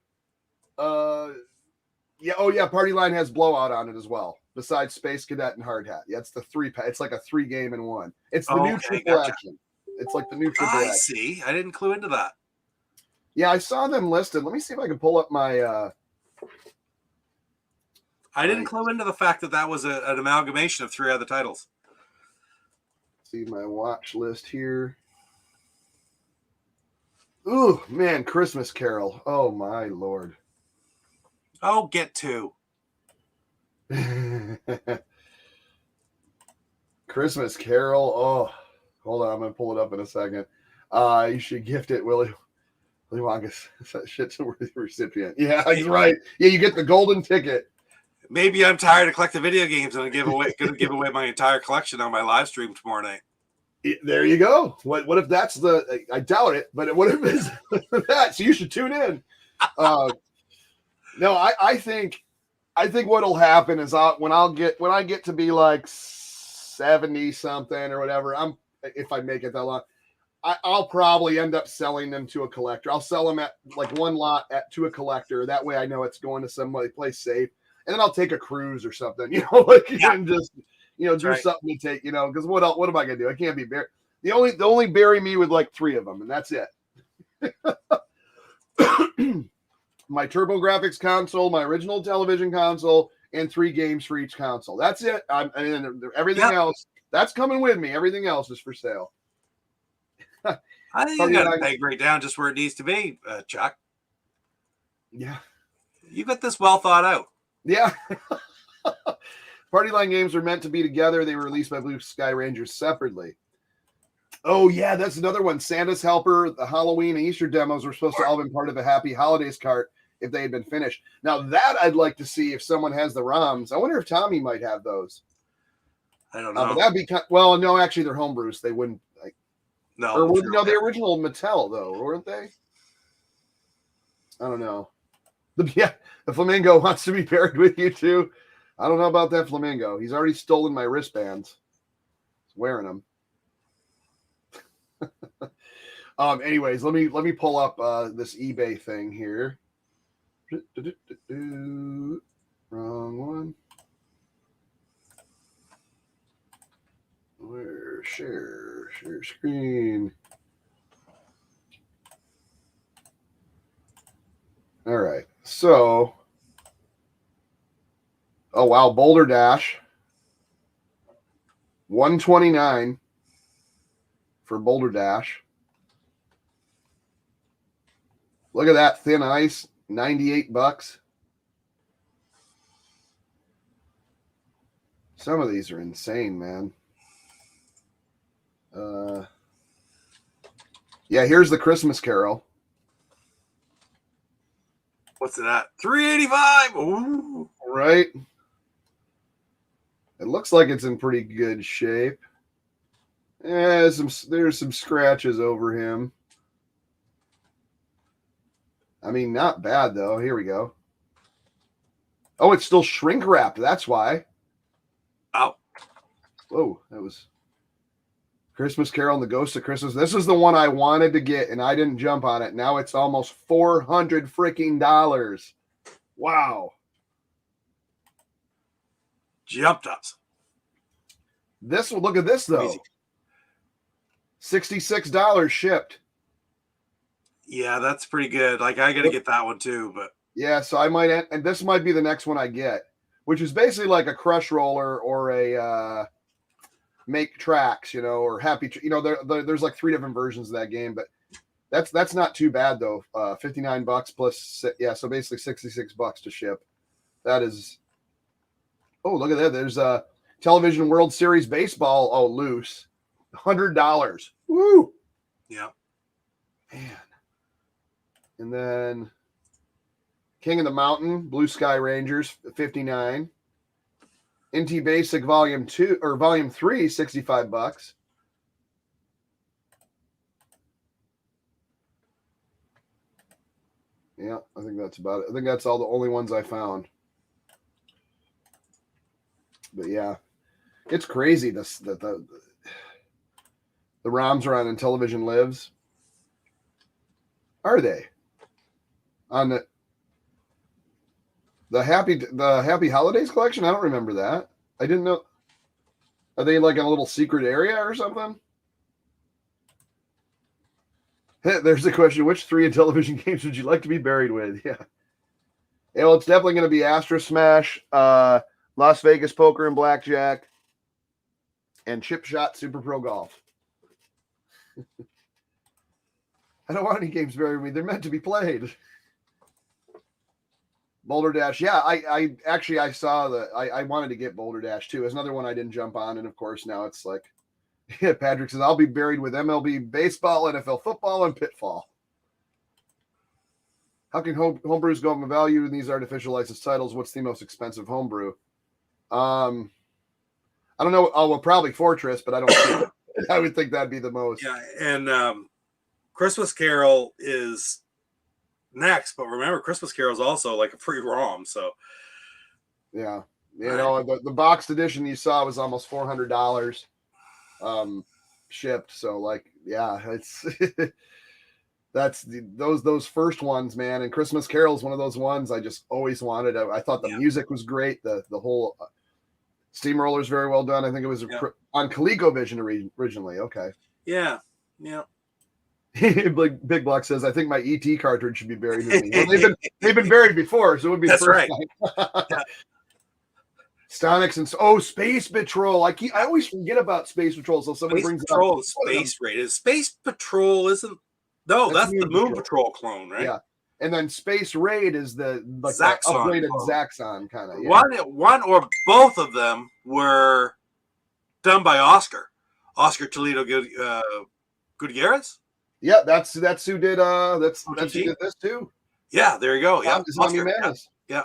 Yeah. Oh yeah. Party Line has Blowout on it as well. Besides Space Cadet and Hard Hat. Yeah. It's the 3-pack. It's like a 3-game in one. It's the new triple action. It's like the new triple action. I see. I didn't clue into that. Yeah. I saw them listed. Let me see if I can pull up my, I didn't clue into the fact that was an amalgamation of 3 other titles. See my watch list here. Ooh, man. Christmas Carol. Oh my Lord. Oh, get 2. Christmas Carol. Oh, hold on. I'm going to pull it up in a second. You should gift it, Willy Wonka's shit's a worthy recipient. Yeah, he's right. Yeah, you get the golden ticket. Maybe I'm tired of collecting video games and going to give away my entire collection on my live stream tomorrow night. There you go. What if that's I doubt it, but what if it's that? So you should tune in. No, I think what'll happen is when I get to be like 70 something or whatever, if I make it that long, I'll probably end up selling them to a collector. I'll sell them at like one lot to a collector. That way I know it's going to somebody place safe, and then I'll take a cruise or something, you know, like and just, you know, do something to take, you know, because what am I gonna do? I can't be buried. They only bury me with like 3 of them, and that's it. My TurboGrafx console, my original television console, and 3 games for each console. That's it. And everything else, that's coming with me. Everything else is for sale. I think you got to peg right down just where it needs to be, Chuck. Yeah. You got this well thought out. Yeah. Party Line games are meant to be together. They were released by Blue Sky Rangers separately. Oh, yeah, that's another one. Santa's Helper, the Halloween and Easter demos were supposed to all been part of a Happy Holidays cart if they had been finished. Now, that I'd like to see if someone has the ROMs. I wonder if Tommy might have those. I don't know. But that'd be well, no, actually, they're homebrews. They wouldn't. No. Or no, the original Mattel, though, weren't they? I don't know. The Flamingo wants to be paired with you, too. I don't know about that Flamingo. He's already stolen my wristbands. He's wearing them. Anyways, let me pull up this eBay thing here. Wrong one. Where share screen. All right. So, oh wow, Boulder Dash. 129 for Boulder Dash. Look at that Thin Ice, $98. Some of these are insane, man. Yeah, here's the Christmas Carol. What's it at? $385. Ooh. Right. It looks like it's in pretty good shape. Yeah, there's some scratches over him. I mean, not bad though. Here we go. Oh, it's still shrink wrapped. That's why. Oh. Whoa, that was Christmas Carol and the Ghost of Christmas. This is the one I wanted to get, and I didn't jump on it. Now it's almost $400 freaking dollars. Wow. Jumped us. This one, look at this though. Easy. $66 shipped. Yeah, that's pretty good. Like I gotta get that one too, but yeah, so I might, and this might be the next one I get, which is basically like a crush roller or a make tracks, you know, or happy, you know, there's like 3 different versions of that game, but that's not too bad though. $59 plus, yeah, so basically $66 to ship. That is, oh, look at that. There's a Television World Series baseball. Oh, loose, $100. Woo. Yeah, man. And then King of the Mountain, Blue Sky Rangers, $59. NT Basic Volume 2 or Volume 3, $65. Yeah, I think that's about it. I think that's all the only ones I found. But yeah, it's crazy that the ROMs are on Intellivision Lives. Are they? On the Happy Holidays collection? I don't remember that. I didn't know. Are they like in a little secret area or something? There's the question. Which 3 Intellivision games would you like to be buried with? Yeah. Yeah, well, it's definitely going to be Astro Smash, Las Vegas Poker and Blackjack, and Chip Shot Super Pro Golf. I don't want any games buried with me. They're meant to be played. Boulder Dash. Yeah, I actually saw I wanted to get Boulder Dash too. It's another one I didn't jump on. And of course, now it's like, yeah, Patrick says, I'll be buried with MLB baseball, NFL football, and Pitfall. How can homebrews go up in value in these artificial license titles? What's the most expensive homebrew? I don't know. Oh, well, probably Fortress, but I don't think I would think that'd be the most. Yeah, and Christmas Carol is next, but remember, Christmas Carol is also like a free ROM. So, yeah, you know, the boxed edition you saw was almost $400 shipped. So, like, yeah, it's that's those first ones, man. And Christmas Carol is one of those ones I just always wanted. I thought the music was great. The whole Steamroller is very well done. I think it was on ColecoVision originally. Okay. Yeah. Yeah. Big Block says, I think my ET cartridge should be buried with me. Well, they've been buried before, so it would be the first time. Yeah. Stonix and Space Patrol. I always forget about Space Patrol. So somebody brings Patrol, Space Raid. Space Patrol isn't. No, that's the Moon Patrol clone, right? Yeah, and then Space Raid is the upgraded Zaxxon kind of. Yeah. One or both of them were done by Oscar Toledo Gutierrez. Yeah, that's who did who did this too. Yeah, there you go. Yeah, yeah.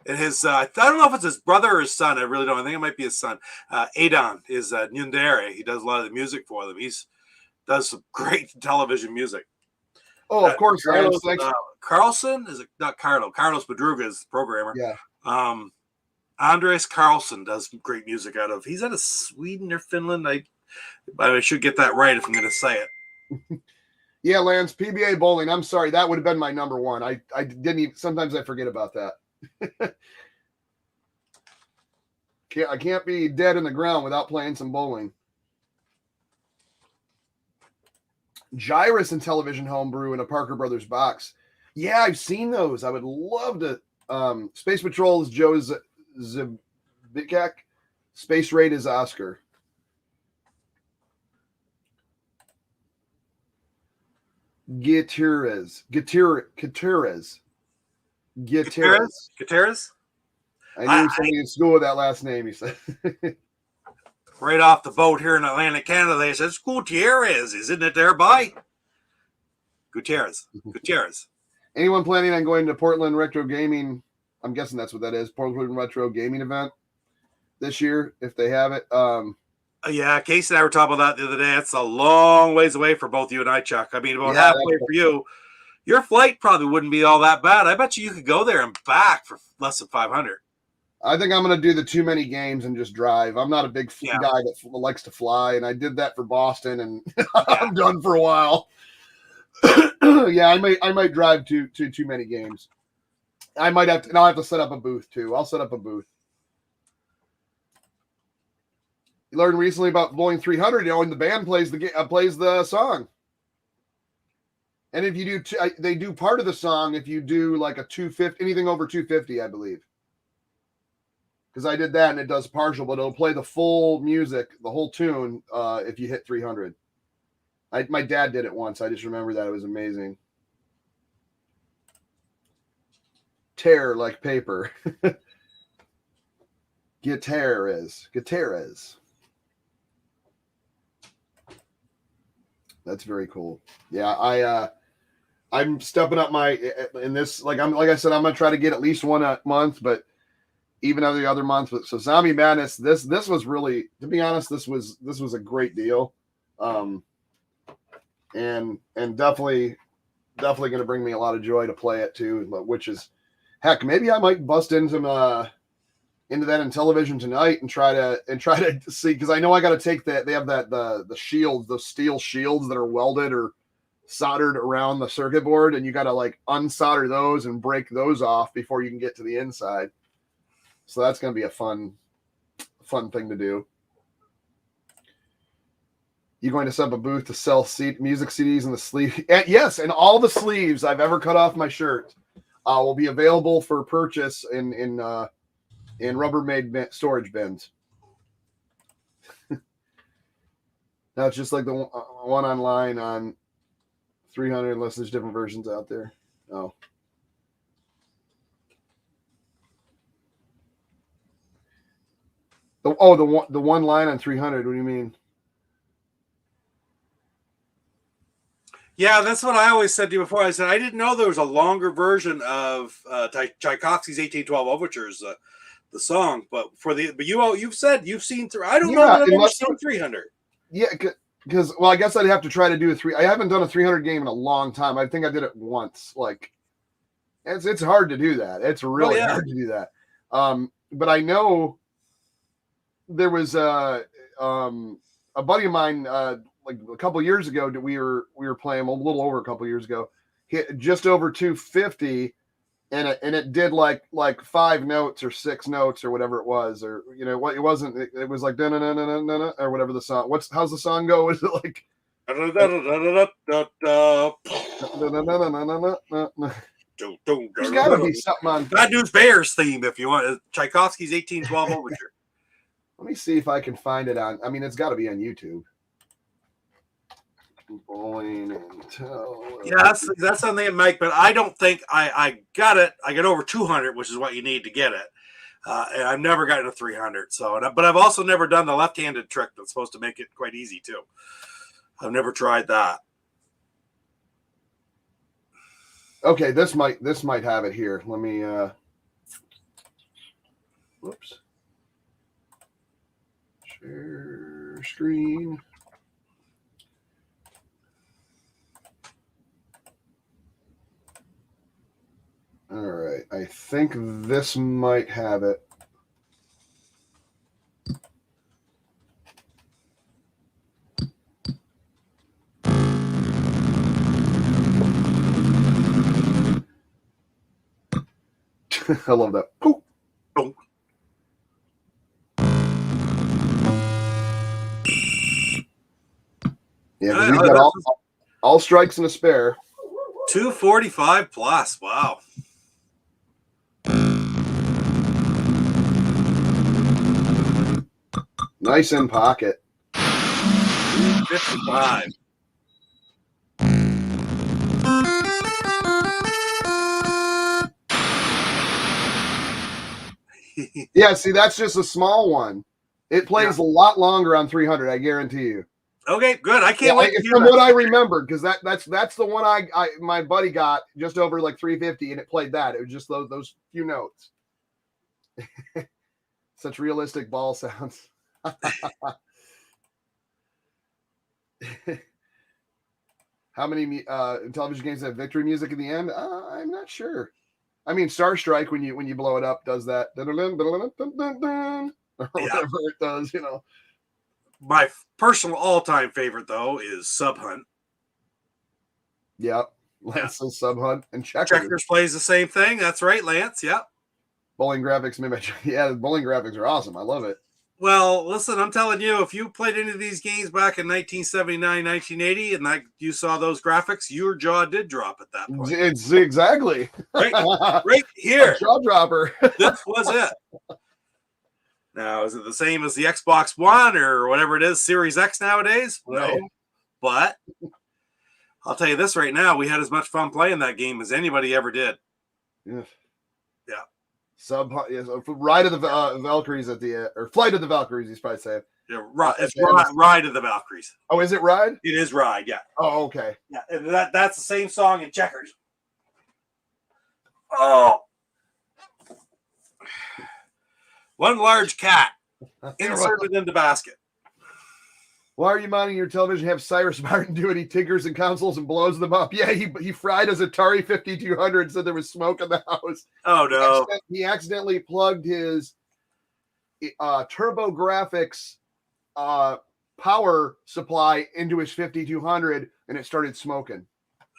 And his I don't know if it's his brother or his son. I really don't. I think it might be his son. Adon is Nyundere. He does a lot of the music for them. Does some great television music. Oh, of course. Carlson is it not Carlo? Carlos Madruga is the programmer. Yeah. Andres Carlson does great music out of. He's out of Sweden or Finland. I should get that right if I'm going to say it. Yeah, Lance, PBA bowling. I'm sorry, that would have been my number one. I didn't even. Sometimes I forget about that. I can't be dead in the ground without playing some bowling. Gyrus Intellivision homebrew in a Parker Brothers box. Yeah, I've seen those. I would love to. Space Patrol is Joe Zbikak. Space Raid is Oscar. Gutierrez. I knew somebody in school with that last name, he said. Right off the boat here in Atlantic Canada, they said, Gutierrez, isn't it there, by? Gutierrez. Anyone planning on going to Portland Retro Gaming? I'm guessing that's what that is. Portland Retro Gaming event this year, if they have it. Yeah, Casey and I were talking about that the other day. It's a long ways away for both you and I, Chuck. I mean, about halfway for you. Your flight probably wouldn't be all that bad. I bet you could go there and back for less than 500. I think I'm going to do the too many games and just drive. I'm not a big guy that likes to fly, and I did that for Boston, and I'm done for a while. Yeah, I might drive to too many games. I might have to, and I'll have to set up a booth too. I'll set up a booth. You learned recently about Blowing 300. And the band plays the song. And if you do, they do part of the song if you do like a 250, anything over 250, I believe. Because I did that and it does partial, but it'll play the full music, the whole tune, if you hit 300. My dad did it once. I just remember that. It was amazing. Tear like paper. Gutierrez. That's very cool. Yeah, I'm stepping up in this. Like I said, I'm gonna try to get at least one a month, but even every other month. So Zombie Madness, this was really, to be honest, this was a great deal, and definitely gonna bring me a lot of joy to play it too. Which is, heck, maybe I might bust into that Intellivision tonight and try to see, because I know I got to take that. They have the shields, those steel shields that are welded or soldered around the circuit board, and you got to like unsolder those and break those off before you can get to the inside. So that's going to be a fun thing to do. You're going to set up a booth to sell music CDs in the sleeve? Yes, and all the sleeves I've ever cut off my shirt will be available for purchase in Rubbermaid storage bins. Now it's just like the one online on 300, unless there's different versions out there. Oh. The one line on 300. What do you mean? Yeah, that's what I always said to you before. I said I didn't know there was a longer version of Tchaikovsky's 1812 Overtures, the song. But you've said you've seen through. I don't know that I've ever seen 300. Yeah, because I guess I'd have to try to do I haven't done a 300 game in a long time. I think I did it once. Like, it's hard to do that. It's really hard to do that. But I know there was a buddy of mine like a couple years ago that we were playing a little over a couple years ago, hit just over 250, and it did like 5 notes or 6 notes or whatever it was, or what it wasn't. It was like da-na-na-na-na-na, or whatever the song. How's the song go? Is it like? There's got to be something on Bad News Bears theme if you want. Tchaikovsky's 1812 Overture. Let me see if I can find it on. I mean, it's got to be on YouTube. Yeah, that's something, Mike. But I don't think I got it. I got over 200, which is what you need to get it. And I've never gotten a 300. But I've also never done the left-handed trick that's supposed to make it quite easy too. I've never tried that. Okay, this might have it here. Let me. Whoops. Share screen. All right, I think this might have it. I love that. Poof. Oh. Yeah, he's got All strikes and a spare. 245 plus. Wow. Nice in pocket. 255. Yeah, see, that's just a small one. It plays a lot longer on 300, I guarantee you. Okay, good. I can't wait. From what I remembered, because that's the one I my buddy got just over like 350, and it played that. It was just those few notes. Such realistic ball sounds. How many Intellivision games have victory music in the end? I'm not sure. I mean, Star Strike when you blow it up does that, or whatever it does, you know. My personal all-time favorite though is Sub Hunt. Yep, Lance says Sub Hunt and Checkers plays the same thing. That's right, Lance. Yep. Bowling graphics mimic. Yeah, the bowling graphics are awesome. I love it. Well, listen, I'm telling you, if you played any of these games back in 1979, 1980, and you saw those graphics, your jaw did drop at that point. It's exactly right here. A jaw dropper. This was it. Now, is it the same as the Xbox One or whatever it is, Series X nowadays? Right. No. But I'll tell you this right now, we had as much fun playing that game as anybody ever did. Yeah. Yeah. Ride of the Valkyries at the or Flight of the Valkyries, he's probably saying. Yeah, it's Ride of the Valkyries. Oh, is it Ride? It is Ride, yeah. Oh, okay. Yeah, and that's the same song in Checkers. Oh. One large cat inserted into basket. Why are you minding your television? Have Cyrus Martin do it. He tinkers and consoles and blows them up. Yeah, he fried his Atari 5200, said there was smoke in the house. Oh, no. He accidentally plugged his TurboGrafx power supply into his 5200, and it started smoking.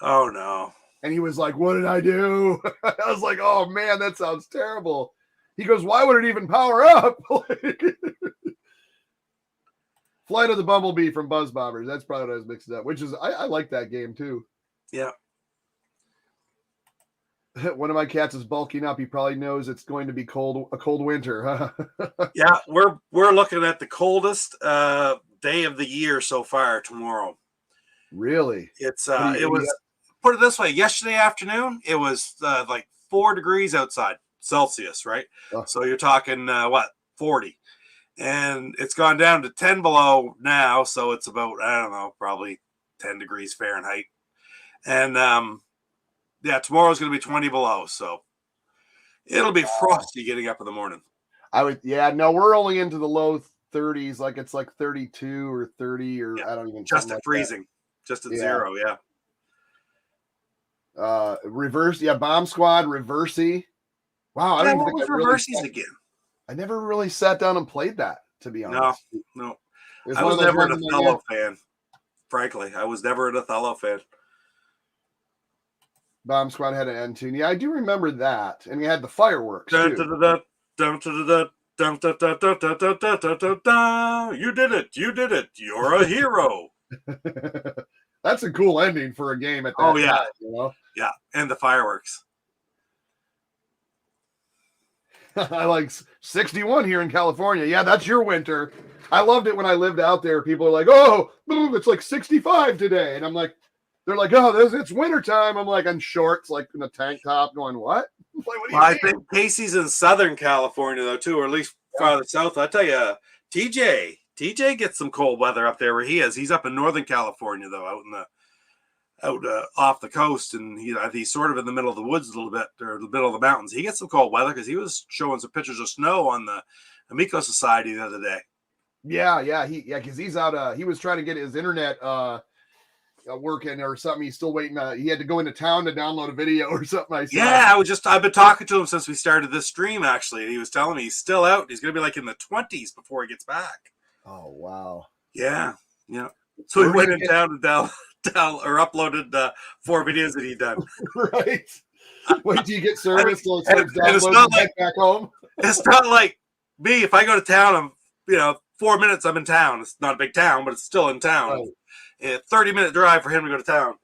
Oh, no. And he was like, what did I do? I was like, oh, man, that sounds terrible. He goes, why would it even power up? Flight of the Bumblebee from Buzz Bombers. That's probably what I was mixing up, which is, I like that game too. Yeah. One of my cats is bulking up. He probably knows it's going to be a cold winter. Yeah, we're looking at the coldest day of the year so far tomorrow. Really? It's it was, put it this way, yesterday afternoon, it was like 4 degrees outside. Celsius, right? Oh. So you're talking 40, and it's gone down to 10 below now, so it's about, I don't know, probably 10 degrees Fahrenheit. And tomorrow's going to be 20 below, so it'll be frosty getting up in the morning. We're only into the low 30s, like it's like 32 or 30 or I don't even just at freezing, just at zero. Reverse, Bomb Squad, Reversey. Wow, I don't think Reversies again. I never really sat down and played that, to be honest. No. I was never an Othello fan. Frankly, I was never an Othello fan. Bomb Squad had an end tune. Yeah, I do remember that. And you had the fireworks, too. You did it. You're a hero. That's a cool ending for a game at that time, you know? Yeah, and the fireworks. I like 61 here in California. Yeah, that's your winter. I loved it when I lived out there. People are like, oh, it's like 65 today. And I'm like, they're like, oh, it's wintertime. I'm like, in shorts, like in a tank top going, what? Like, what do you mean? think Casey's in Southern California, though, too, or at least farther south. I tell you, TJ gets some cold weather up there where he is. He's up in Northern California, though, out off the coast, and he's sort of in the middle of the woods a little bit, or the middle of the mountains. He gets some cold weather because he was showing some pictures of snow on the Amico Society the other day. Because he's out. He was trying to get his internet working or something. He's still waiting. He had to go into town to download a video or something. I've been talking to him since we started this stream, actually, and he was telling me he's still out. He's going to be like in the 20s before he gets back. Oh wow. Yeah. So he went in town to or uploaded 4 videos that he'd done. Right. Wait till you get service till it starts and it's not like back home. It's not like me. If I go to town, I'm 4 minutes I'm in town. It's not a big town, but it's still in town. Right. A 30-minute drive for him to go to town.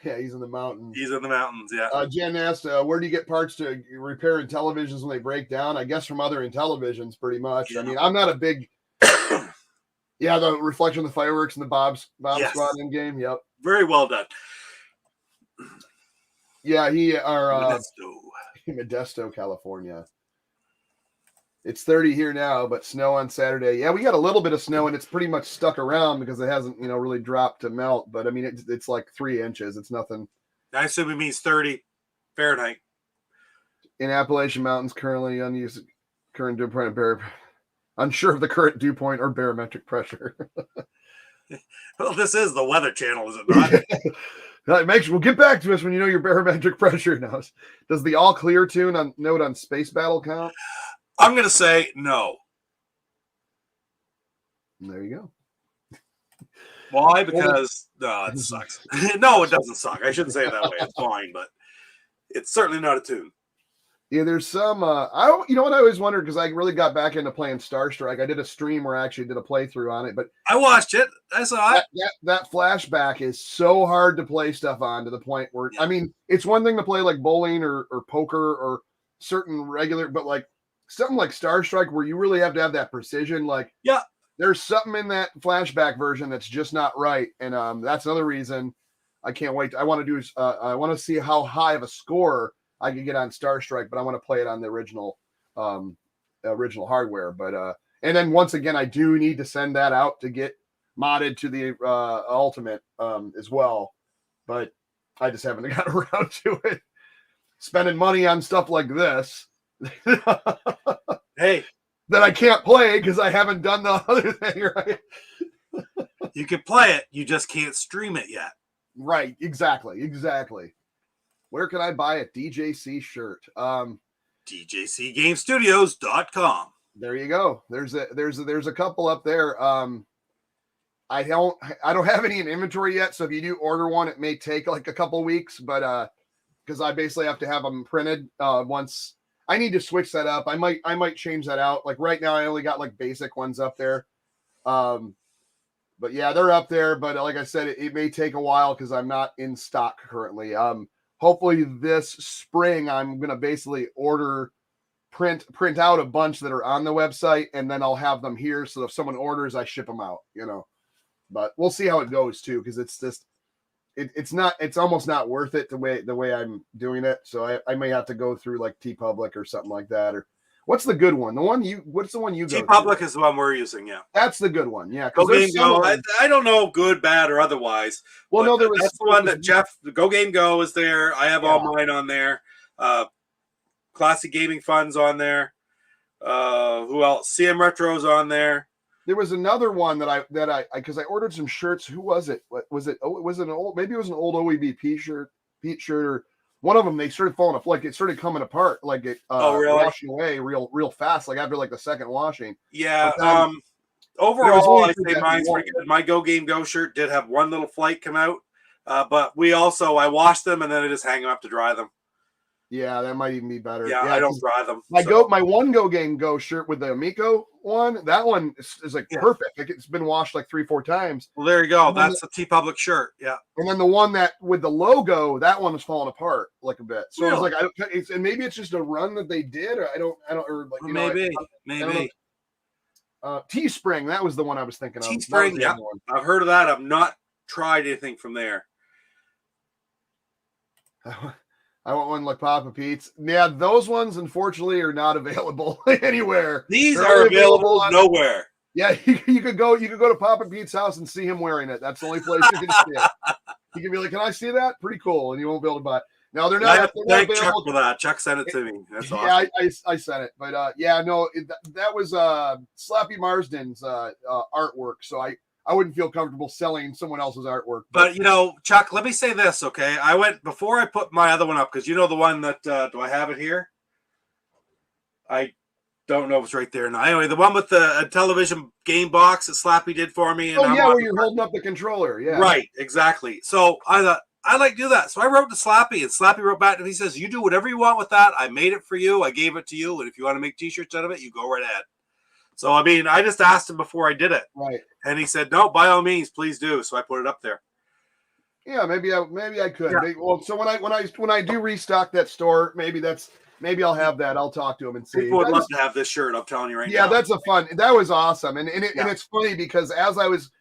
Yeah, he's in the mountains. He's in the mountains, yeah. Jen asked, where do you get parts to repair Intellivisions when they break down? I guess from other Intellivisions, pretty much. Yeah. I mean, I'm not a big... Yeah, the reflection of the fireworks and the Bob spot in game. Yep. Very well done. Yeah, Modesto, California. It's 30 here now, but snow on Saturday. Yeah, we got a little bit of snow, and it's pretty much stuck around because it hasn't, really dropped to melt. But I mean, it's like 3 inches. It's nothing. I assume it means 30 Fahrenheit. In Appalachian Mountains, currently unused current dew point unsure of the current dew point or barometric pressure. Well, this is the Weather Channel, is it not? We'll get back to us when you know your barometric pressure knows. Does the all clear tune note on Space Battle count? I'm going to say no. There you go. Why? Because it sucks. No, it doesn't suck. I shouldn't say it that way. It's fine, but it's certainly not a tune. Yeah, there's some. You know what I always wondered, because I really got back into playing Star Strike. I did a stream where I actually did a playthrough on it, but I watched it. I saw it. That flashback is so hard to play stuff on, to the point where I mean, it's one thing to play like bowling or poker or certain regular, but like something like Star Strike where you really have to have that precision. Like, there's something in that flashback version that's just not right, and that's another reason I can't wait. I want to see how high of a score I could get on Star Strike, but I want to play it on the original hardware. But and then once again, I do need to send that out to get modded to the Ultimate as well. But I just haven't gotten around to it. Spending money on stuff like this, hey, that I can't play because I haven't done the other thing right. You can play it, you just can't stream it yet. Right? Exactly. Where can I buy a DJC shirt? DJCGamestudios.com. There you go. There's a couple up there. I don't have any in inventory yet, so if you do order one, it may take like a couple weeks, but because I basically have to have them printed once. I need to switch that up. I might change that out. Like right now, I only got like basic ones up there. But yeah, they're up there. But like I said, it may take a while because I'm not in stock currently. Hopefully this spring, I'm going to basically print out a bunch that are on the website, and then I'll have them here. So if someone orders, I ship them out, but we'll see how it goes too. Cause it's just, it's almost not worth it the way I'm doing it. So I may have to go through like TeePublic or something like that. Or what's the good one? What's the one you go to? TeePublic is the one we're using. Yeah. That's the good one. Yeah. Go Game Go. I don't know, good, bad, or otherwise. Well, no, that's the one that Jeff, the Go Game Go is there. I have all mine on there. Classic Gaming Fun's on there. Who else? CM Retro's on there. There was another one that I because I ordered some shirts. Who was it? What was it? Oh, was it an old? Maybe it was an old OEB shirt, or one of them. They started falling off. Like it started coming apart. Like it really? washing away real fast. Like after like the second washing. Yeah. Overall, I say mine's pretty good. My Go Game Go shirt did have one little flight come out, but I washed them and then I just hang them up to dry them. Yeah, that might even be better. Yeah, I don't dry them. My one Go Game Go shirt with the Amico one, that one is like perfect. Like it's been washed like 3-4 times. Well, there you go. That's a TeePublic shirt. Yeah. And then the one that with the logo, that one was falling apart like a bit. So really? I was like, and maybe it's just a run that they did, or I don't, or like maybe. Teespring, that was the one I was thinking of. Teespring, yeah, I've heard of that. I've not tried anything from there. I want one like Papa Pete's. Yeah, those ones unfortunately are not available anywhere. These are available nowhere. Yeah, you could go to Papa Pete's house and see him wearing it. That's the only place you can see it. You can be like, "Can I see that?" Pretty cool, and you won't be able to buy it. No, they're not. Thank Chuck for that. Chuck sent it to me. That's awesome. Yeah, I sent it, but that was Slappy Marsden's artwork. So I wouldn't feel comfortable selling someone else's artwork. But Chuck, let me say this, okay? I went before I put my other one up, because the one that do I have it here? I don't know if it's right there now. Anyway, the one with the Intellivision game box that Slappy did for me. And where you're holding up the controller. Yeah. Right, exactly. So I thought I'd like to do that. So I wrote to Slappy, and Slappy wrote back to me. He says, "You do whatever you want with that. I made it for you. I gave it to you. And if you want to make t-shirts out of it, you go right ahead." So, I mean, I just asked him before I did it. Right. And he said, no, by all means, please do. So I put it up there. Yeah, maybe I could. Yeah. Well, so when I do restock that store, maybe I'll have that. I'll talk to him and see. People would love to have this shirt. I'm telling you right now. Yeah, that's that was awesome. And it's funny because as I was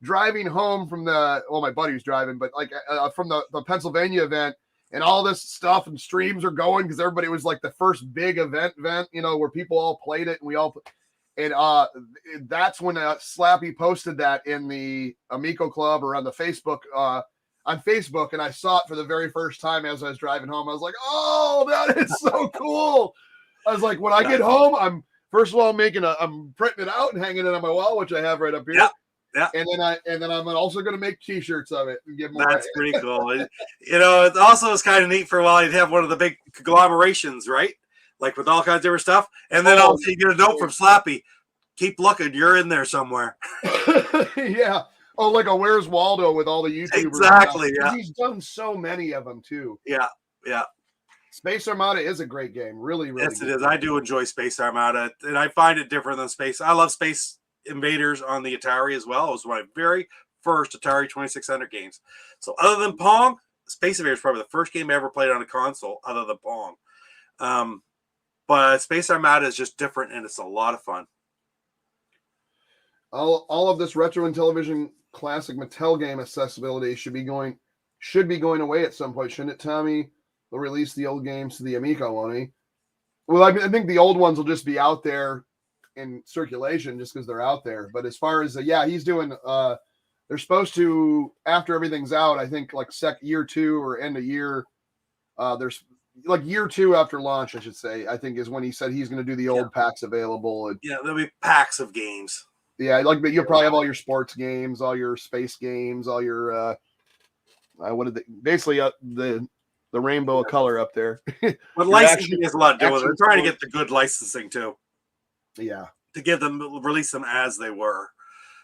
driving home from my buddy was driving, but like from the Pennsylvania event, and all this stuff and streams are going because everybody was like the first big event, where people all played it and we all, and that's when Slappy posted that in the Amico Club or on the Facebook, on Facebook, and I saw it for the very first time as I was driving home. I was like, oh, that is so cool. I was like, when I get home, I'm printing it out and hanging it on my wall, which I have right up here. Yeah. Yeah. And then I'm also going to make t-shirts of it and give them away. That's pretty cool. It also was kind of neat for a while. You'd have one of the big conglomerations, right? Like with all kinds of different stuff. And then also you get a note from Slappy. Keep looking. You're in there somewhere. Yeah. Oh, like a Where's Waldo with all the YouTubers. Exactly. Yeah. He's done so many of them too. Yeah. Yeah. Space Armada is a great game. Really, really. Yes, it is. I do enjoy Space Armada, and I find it different than Space. I love Space Invaders on the Atari as well. It was one of my very first Atari 2600 games. So other than Pong, Space Invaders is probably the first game I ever played on a console other than Pong. But Space Armada is just different, and it's a lot of fun. All of this retro Intellivision classic Mattel game accessibility should be going away at some point, shouldn't it, Tommy? They'll release the old games to the Amico, won't he? Well, I think the old ones will just be out there in circulation just because they're out there. But as far as he's doing, they're supposed to, after everything's out, I think like year 2 or end of year, there's like year 2 after launch, I should say, I think is when he said he's going to do the old packs available. And, there'll be packs of games. Yeah, but you'll probably have all your sports games, all your space games, all your the rainbow color up there. But licensing has a lot to do with it. They're trying to get the good licensing too. Yeah. To release them as they were.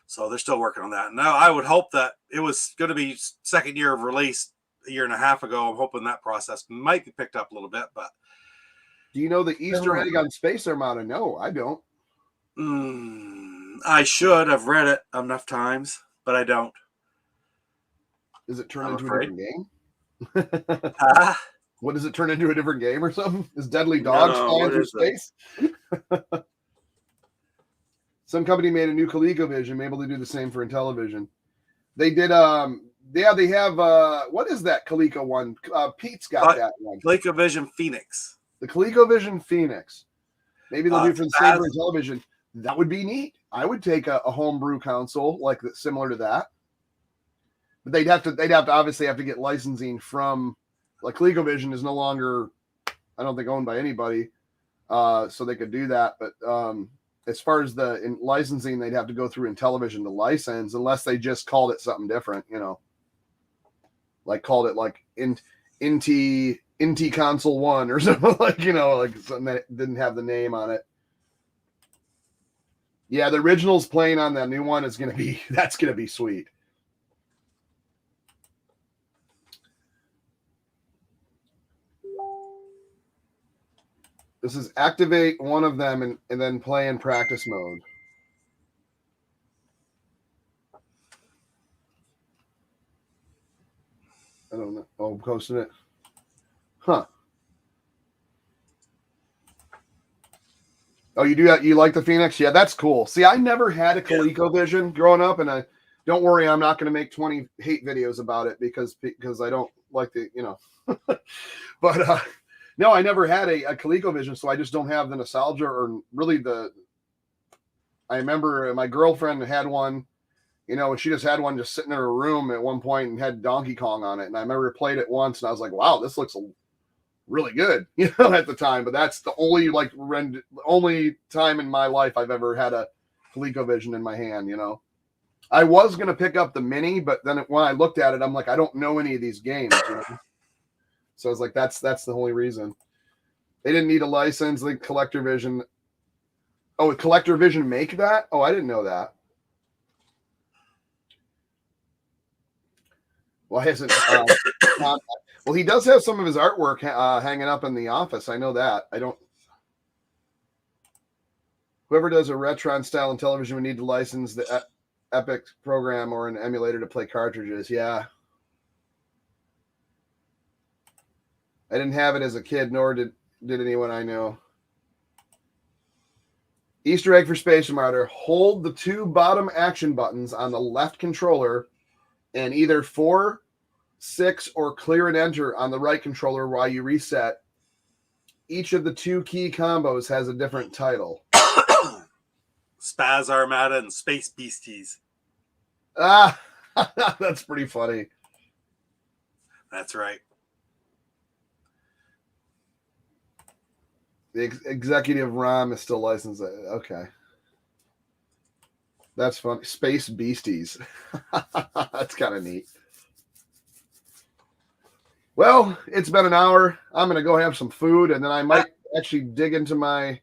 So they're still working on that. Now I would hope that it was going to be second year of release a year and a half ago. I'm hoping that process might be picked up a little bit, but do you know the Easter egg on Space Armada? No, I don't. I should. I've read it enough times, but I don't. Does it turn into a different game? What does it turn into, a different game or something? Is Deadly Dogs flying through space? Some company made a new ColecoVision. Maybe they'll do the same for Intellivision. They did. They have. What is that Coleco one? Pete's got that one. ColecoVision Phoenix. The ColecoVision Phoenix. Maybe they'll do for the same for Intellivision. That would be neat. I would take a homebrew console like that, similar to that. But they'd have to obviously have to get licensing from, like, ColecoVision is no longer, I don't think, owned by anybody, so they could do that. But as far as the licensing, they'd have to go through Intellivision to license, unless they just called it something different, like called it like Inti Console 1 or something, like something that didn't have the name on it. Yeah, the original's playing on that new one that's gonna be sweet. This is activate one of them and then play in practice mode. I don't know. Oh, I'm posting it. Huh. Oh, you do that? You like the Phoenix? Yeah, that's cool. See, I never had a ColecoVision growing up, and don't worry, I'm not going to make 20 hate videos about it because I don't like the, but no, I never had a ColecoVision, so I just don't have the nostalgia or really I remember my girlfriend had one, and she just had one just sitting in her room at one point and had Donkey Kong on it. And I remember I played it once and I was like, wow, this looks really good, at the time. But that's the only time in my life I've ever had a ColecoVision in my hand, I was going to pick up the Mini, but then when I looked at it, I'm like, I don't know any of these games, So I was like, that's the only reason. They didn't need a license. The CollectorVision. Oh, would CollectorVision make that? Oh, I didn't know that. Well, hasn't. Well, he does have some of his artwork hanging up in the office. I know that. I don't. Whoever does a Retron style in television would need to license the Epic program or an emulator to play cartridges. Yeah. I didn't have it as a kid, nor did anyone I know. Easter egg for Space Marauder. Hold the 2 bottom action buttons on the left controller and either 4, 6, or clear and enter on the right controller while you reset. Each of the 2 key combos has a different title. Spaz Armada and Space Beasties. Ah, that's pretty funny. That's right. The executive ROM is still licensed. Okay. That's funny. Space Beasties. That's kind of neat. Well, it's been an hour. I'm going to go have some food, and then I might actually dig into my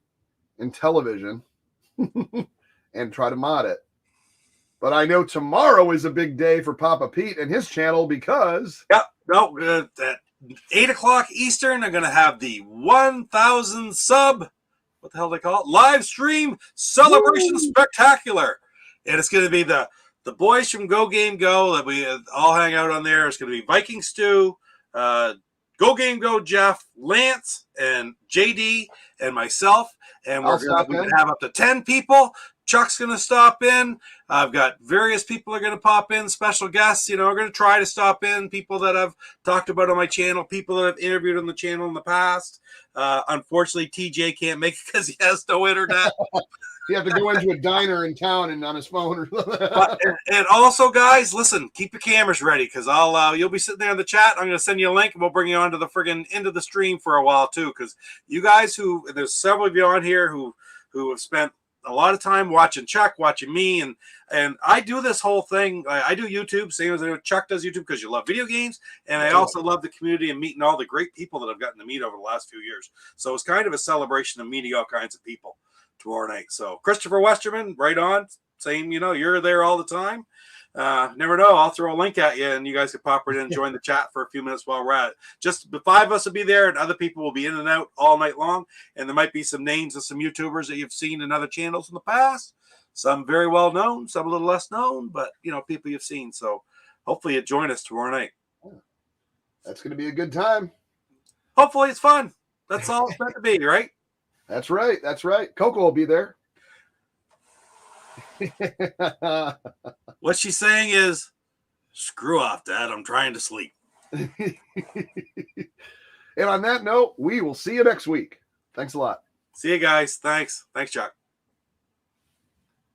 Intellivision and try to mod it. But I know tomorrow is a big day for Papa Pete and his channel because... Yep. No, at 8 o'clock Eastern, I'm going to have the 1,000 sub, what the hell do they call it? Live stream celebration spectacular. And it's going to be the boys from Go Game Go that we all hang out on there. It's going to be Viking Stew, Go Game Go Jeff, Lance, and JD, and myself. And we're going to have up to 10 people. Chuck's going to stop in. I've got various people are going to pop in, special guests. You know, we're going to try to stop in, people that I've talked about on my channel, people that I've interviewed on the channel in the past. Unfortunately, TJ can't make it because he has no internet. You have to go into a diner in town and on his phone or something. And also, guys, listen, keep your cameras ready because you'll be sitting there in the chat. I'm going to send you a link and we'll bring you onto the friggin' into the stream for a while too. Because you guys there's several of you on here who have spent a lot of time watching Chuck, watching me, and I do this whole thing. I do YouTube, same as Chuck does YouTube because you love video games, and I also love the community and meeting all the great people that I've gotten to meet over the last few years. So it's kind of a celebration of meeting all kinds of people tomorrow night. So Christopher Westerman, right on, same. You're there all the time. Never know. I'll throw a link at you, and you guys can pop right in and join the chat for a few minutes while we're at it. Just the 5 of us will be there, and other people will be in and out all night long. And there might be some names of some YouTubers that you've seen in other channels in the past. Some very well known, some a little less known, but people you've seen. So hopefully you join us tomorrow night. That's going to be a good time. Hopefully it's fun. That's all it's meant to be, right? That's right. That's right. Coco will be there. What she's saying is, screw off, Dad. I'm trying to sleep. And on that note, we will see you next week. Thanks a lot. See you guys. Thanks. Thanks, Chuck.